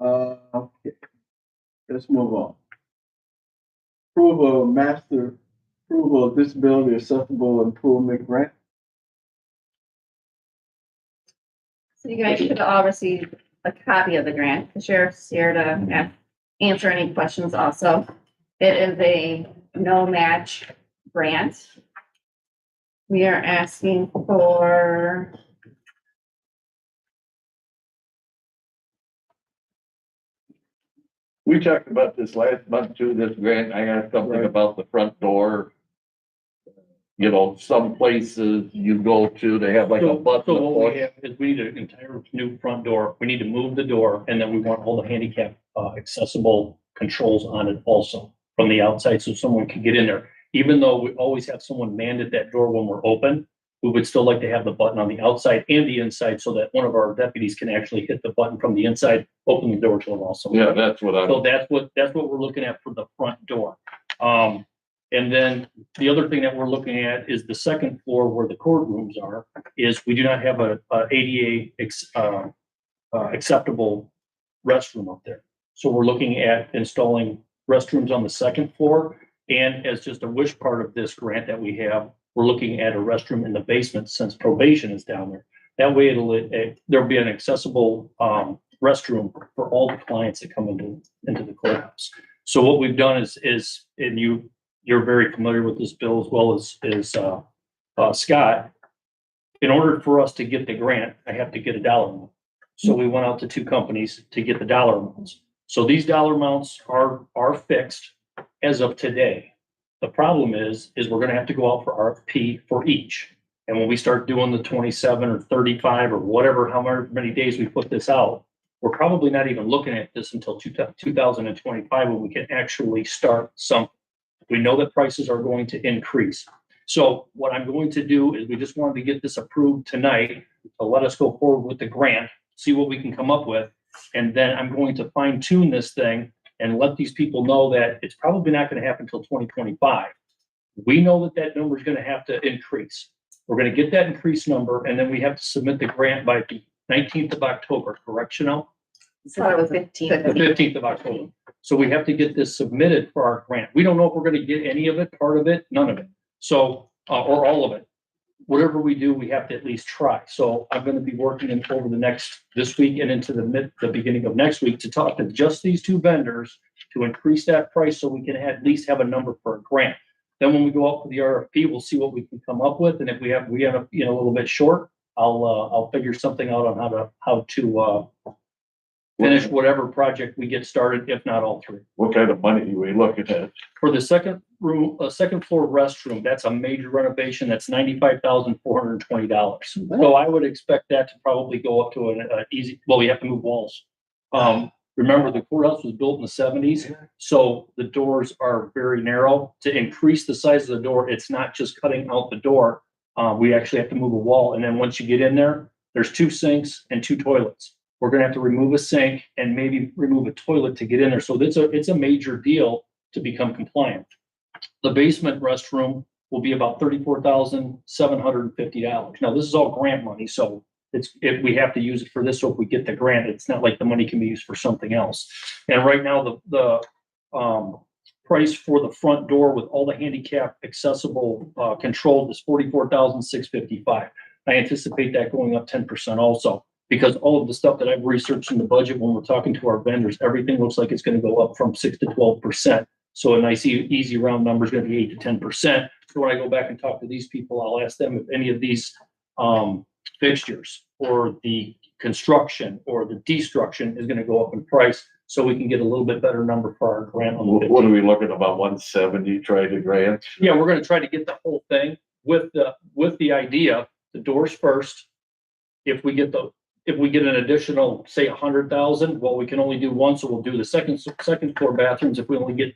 B: Okay. Let's move on. Approval of master approval of disability accessible improvement grant.
F: So you guys should all receive a copy of the grant. The sheriff's here to answer any questions also. It is a no match grant. We are asking for
C: We talked about this last month too, this grant. I asked something about the front door. You know, some places you go to, they have like a
L: So
C: button.
L: what we have is we need an entire new front door. We need to move the door and then we want all the handicap accessible controls on it also from the outside so someone can get in there. Even though we always have someone manned at that door when we're open, we would still like to have the button on the outside and the inside so that one of our deputies can actually hit the button from the inside, open the door to them also.
C: Yeah, that's what
L: So that's what we're looking at for the front door. And then the other thing that we're looking at is the second floor where the courtrooms are, is we do not have a ADA acceptable restroom up there. So we're looking at installing restrooms on the second floor. And as just a wish part of this grant that we have, we're looking at a restroom in the basement since probation is down there. That way there'll be an accessible restroom for all the clients that come into the courthouse. So what we've done is, and you're very familiar with this bill as well as Scott. In order for us to get the grant, I have to get a dollar amount. So we went out to two companies to get the dollar amounts. So these dollar amounts are fixed as of today. The problem is we're gonna have to go out for RFP for each. And when we start doing the 27 or 35 or whatever, however many days we put this out, we're probably not even looking at this until 2025 when we can actually start something. We know that prices are going to increase. So what I'm going to do is we just wanted to get this approved tonight to let us go forward with the grant, see what we can come up with. And then I'm going to fine tune this thing and let these people know that it's probably not going to happen until 2025. We know that number is going to have to increase. We're going to get that increased number and then we have to submit the grant by the 19th of October, correct, Chanel?
F: thought it was 15.
L: The 15th of October. So we have to get this submitted for our grant. We don't know if we're gonna get any of it, part of it, none of it. So, or all of it. Whatever we do, we have to at least try. So I'm gonna be working over this week and into the beginning of next week to talk to just these two vendors to increase that price so we can at least have a number for a grant. Then when we go out for the RFP, we'll see what we can come up with. And if we end up, a little bit short, I'll figure something out on how to finish whatever project we get started, if not all three.
C: What kind of money are we looking at?
L: For the second floor restroom, that's a major renovation. That's $95,420. So I would expect that to probably go up to an easy, well, we have to move walls. Remember, the courthouse was built in the 70s, so the doors are very narrow. To increase the size of the door, it's not just cutting out the door. We actually have to move a wall. And then once you get in there, there's 2 sinks and 2 toilets. We're gonna have to remove a sink and maybe remove a toilet to get in there. So it's a major deal to become compliant. The basement restroom will be about $34,750. Now, this is all grant money, so if we have to use it for this, so if we get the grant, it's not like the money can be used for something else. And right now, the price for the front door with all the handicap accessible controls is $44,655. I anticipate that going up 10% also, because all of the stuff that I've researched in the budget when we're talking to our vendors, everything looks like it's going to go up from 6 to 12%. So a nice easy round number is going to be 8 to 10%. So when I go back and talk to these people, I'll ask them if any of these fixtures or the construction or the destruction is going to go up in price, so we can get a little bit better number for our grant. On the
C: What are we looking at, about 170 try to grant?
L: Yeah, we're going to try to get the whole thing with the idea, the doors first. If we get an additional, say 100,000, well, we can only do one, so we'll do the second floor bathrooms. If we only get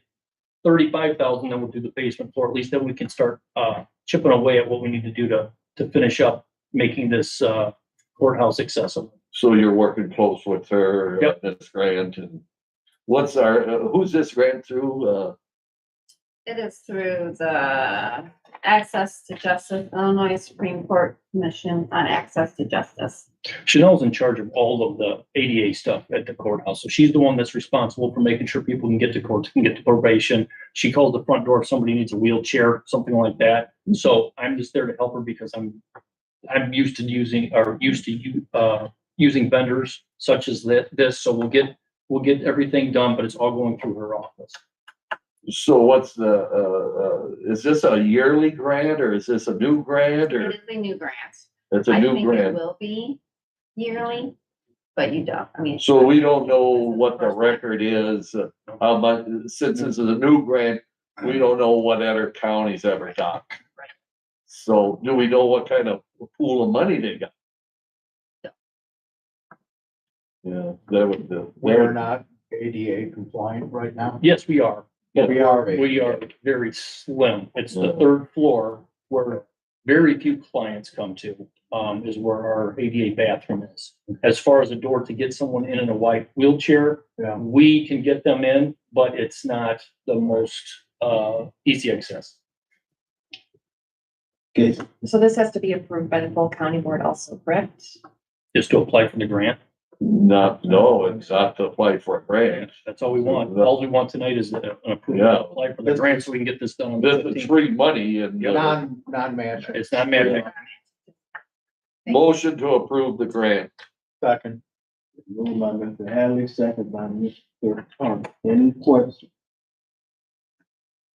L: 35,000, then we'll do the basement floor. At least then we can start chipping away at what we need to do to finish up making this courthouse accessible.
C: So you're working close with her.
L: Yep.
C: This grant, and who's this grant through?
F: It is through the Access to Justice, Illinois Supreme Court Commission on Access to Justice.
L: Chanel's in charge of all of the ADA stuff at the courthouse. So she's the one that's responsible for making sure people can get to court, can get to probation. She calls the front door if somebody needs a wheelchair, something like that. So I'm just there to help her because I'm used to using vendors such as this. So we'll get everything done, but it's all going through her office.
C: So what's is this a yearly grant or is this a new grant
F: It
C: or
F: is a new grant.
C: it's a
F: I
C: new
F: think it
C: grant?
F: will be yearly, but you don't, I mean.
C: So we don't know what the record is, how much, since this is a new grant, we don't know what other counties ever got. So do we know what kind of pool of money they got? Yeah, that would,
G: We're not ADA compliant right now.
L: Yes, we are. But
G: We are.
L: we are very slim. It's the
C: Yeah.
L: third floor where very few clients come to, is where our ADA bathroom is. As far as a door to get someone in a white wheelchair,
G: Yeah.
L: we can get them in, but it's not the most, easy access.
G: Okay.
I: So this has to be approved by the full county board also, correct?
L: Just to apply for the grant.
C: no, it's not to apply for a grant.
L: That's all we want. All we want tonight is an approval
C: Yeah.
L: to apply for the grant so we can get this done on the
C: This is
L: 15th.
C: free money and
G: Non-matching.
L: It's not magic.
C: motion to approve the grant.
G: Second.
B: Moved by Mr. Hadley, second by Mr. Hunt. Any questions?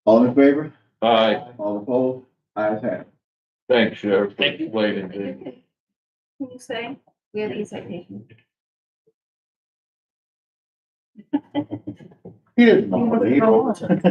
B: All in favor?
C: Aye,
B: All opposed? Ayes have it.
C: thanks, Sheriff, for
L: Thank you.
C: explaining.
F: Can you say, we have e-citation?
G: He didn't know. He
F: Go
G: don't.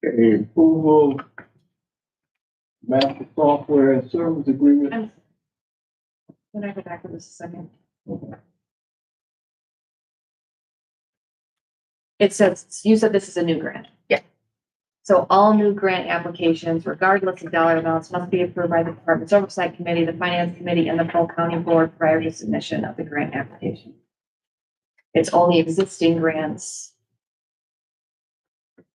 B: Okay, approval. Master software and service agreement.
F: Can I go back for this a second?
I: It says, you said this is a new grant.
F: Yeah.
I: So all new grant applications, regardless of dollar amounts, must be approved by the Department's Oversight Committee, the Finance Committee, and the full county board prior to submission of the grant application. It's only existing grants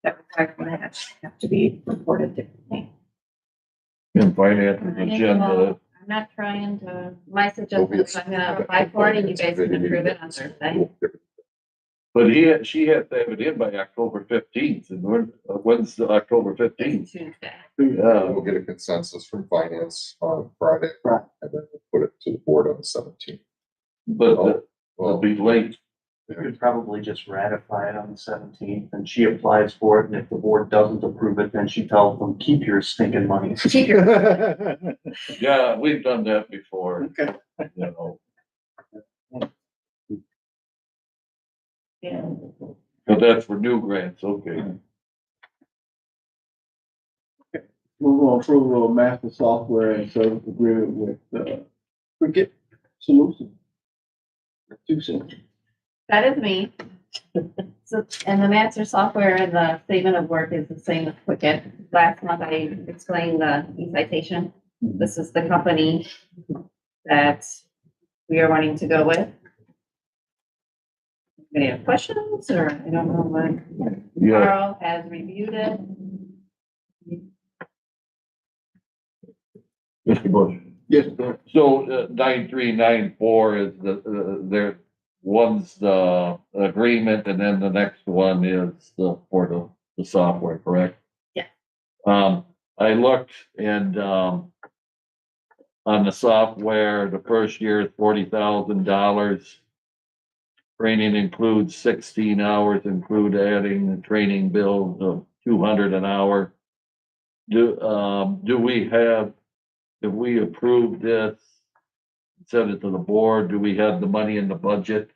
I: that require a match have to be reported differently.
C: And finance agenda,
F: I'm not trying to, my suggestion is I'm gonna apply for it and you guys can approve it on Thursday.
C: but she had to have it in by October 15th, and when's the October 15th?
F: It's Tuesday.
C: Yeah,
H: We'll get a consensus from finance on Friday.
B: Right.
H: And then we'll put it to the board on the 17th.
C: but it'll
H: Well,
C: be late.
D: We could probably just ratify it on the 17th and she applies for it. And if the board doesn't approve it, then she tells them, keep your stinking money.
F: Keep your-
C: Yeah, we've done that before,
B: Okay.
C: you know,
F: Yeah.
C: but that's for new grants, okay.
B: Move on approval of master software and service agreement with, Cricket Solutions. 2 cents.
F: That is me. So, and the master software and the statement of work is the same as Quicket. Last month I explained the e-citation. This is the company that we are wanting to go with. Any other questions or I don't know what
C: Yeah,
F: Carl has reviewed it.
C: Mr. Bush.
B: Yes, sir.
C: So 9394 is there, one's the agreement and then the next one is for the software, correct?
F: Yeah.
C: I looked and, on the software, the first year is $40,000. Training includes 16 hours, include adding the training bill of 200 an hour. Do we have, if we approve this, send it to the board, do we have the money in the budget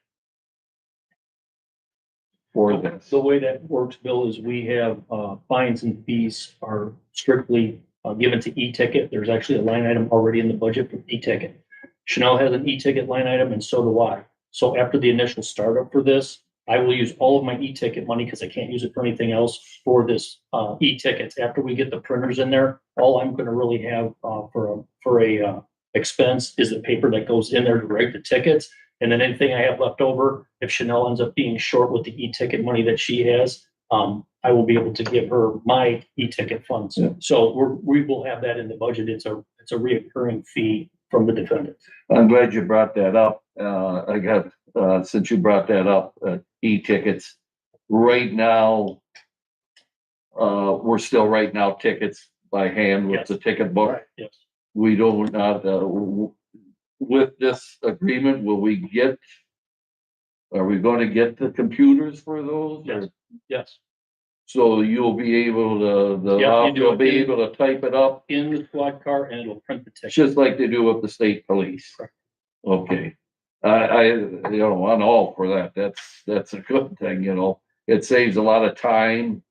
C: for this?
L: The way that works, Bill, is we have, fines and fees are strictly, given to e-ticket. There's actually a line item already in the budget for e-ticket. Chanel has an e-ticket line item and so do I. So after the initial startup for this, I will use all of my e-ticket money because I can't use it for anything else for this e-tickets. After we get the printers in there, all I'm gonna really have for a expense is the paper that goes in there to write the tickets. And then anything I have left over, if Chanel ends up being short with the e-ticket money that she has, I will be able to give her my e-ticket funds.
C: Yeah.
L: So we will have that in the budget. It's a reoccurring fee from the defendant.
C: I'm glad you brought that up. Since you brought that up, e-tickets. Right now, we're still writing out tickets by hand with
L: Yes.
C: the ticket book.
L: Yes.
C: We don't, with this agreement, are we going to get the computers for those?
L: Yes.
C: Or-
L: Yes.
C: So you'll be able to,
L: Yeah, you do
C: you'll
L: it
C: be
L: in-
C: able to type it up,
L: In the squad car and it'll print the ticket.
C: just like they do with the state police.
L: Correct.
C: Okay. I'm all for that. That's a good thing, It saves a lot of time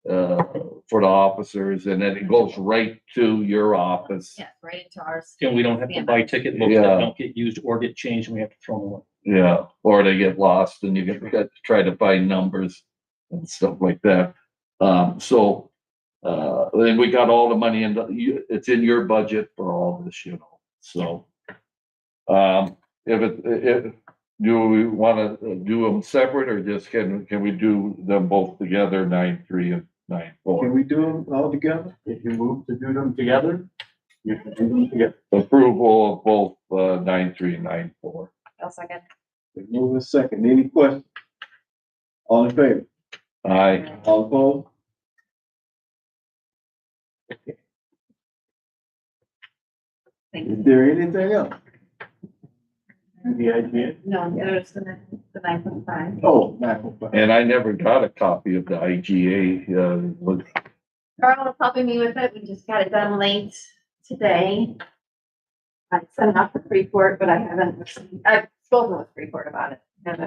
C: for the officers and then it goes right to your office.
F: Yeah, right into ours.
L: And we don't have to buy ticket books
C: Yeah.
L: that don't get used or get changed and we have to throw them away.
C: Yeah, or they get lost and you got to try to find numbers and stuff like that. Then we got all the money it's in your budget for all this, so. Do we want to do them separate or just can we do them both together, 9.3 and 9.4?
B: Can we do them all together?
E: If you move to do them together, you can do them together.
C: Approval of both 9.3 and 9.4.
F: I'll second.
B: Move in second. Any questions? All in favor?
C: Aye.
B: All opposed?
F: Thank you.
B: Is there anything else?
E: The idea.
F: No, there's the 9.5.
B: Oh, Michael.
C: And I never got a copy of the IGA.
F: Carl was helping me with it. We just got it done late today. I sent it off to Freeport, but I haven't received, I've spoken with Freeport about it.
C: And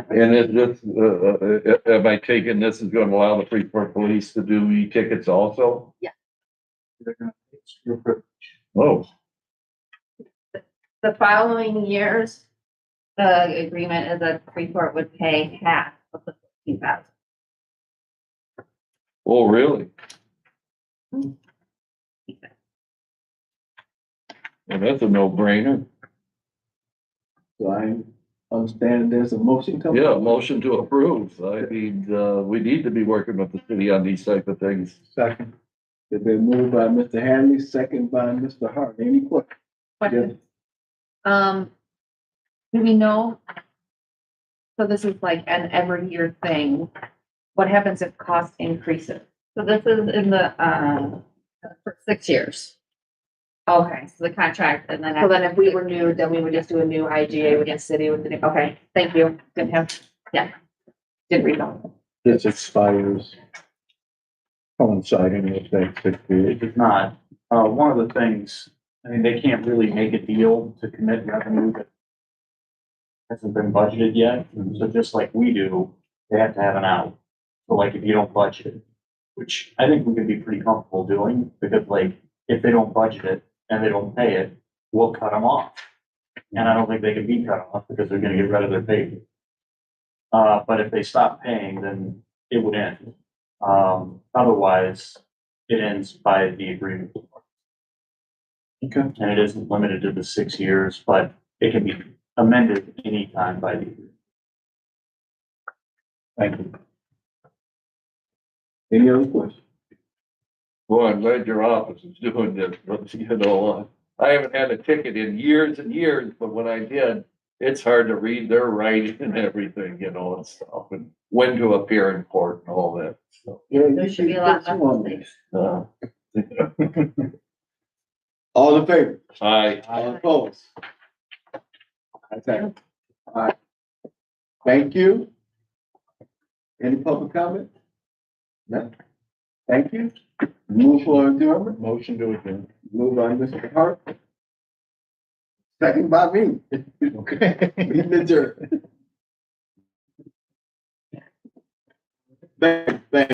C: am I taking this is going to allow the Freeport Police to do e-tickets also?
E: They're gonna- it's your privilege.
C: Oh,
F: The following years, the agreement is that Freeport would pay half of the 15,000.
C: oh, really? Well, that's a no-brainer.
B: So I understand there's a motion coming.
C: Yeah, motion to approve. I mean, we need to be working with the city on these type of things.
B: Second. It's been moved by Mr. Hanley, second by Mr. Hart. Any questions?
I: Question. Do we know? So this is like an every year thing. What happens if cost increases?
F: So this is in the, for 6 years.
I: Okay,
F: So the contract and then.
I: so then if we were new, then we would just do a new IGA with the city with the new, okay, thank you. Didn't have, yeah. Didn't read all.
G: This expires coinciding with that 60.
E: It does not. One of the things, I mean, they can't really make a deal to commit revenue that hasn't been budgeted yet. So just like we do, they have to have an out. So like if you don't budget, which I think we can be pretty comfortable doing, because like if they don't budget it and they don't pay it, we'll cut them off. And I don't think they can be cut off because they're gonna get rid of their paper. But if they stop paying, then it would end. Otherwise, it ends by the agreement.
B: Okay.
E: And it isn't limited to the 6 years, but it can be amended anytime by the agreement.
B: Thank you. Any other questions?
C: Boy, I'm glad your office is doing this, but I haven't had a ticket in years and years, but when I did, it's hard to read their writing and everything, and stuff, and when to appear in court and all that. So,
B: Yeah,
F: There should be a lot
B: you
F: less
B: on
F: mistakes.
B: All in favor?
C: Aye.
B: All opposed? Okay. All right. Thank you. Any public comment? No? Thank you. Move for adjournment.
G: Motion to adjourn.
B: Move by Mr. Hart. Second by me.
G: Okay.
B: Meeting adjourned. Thank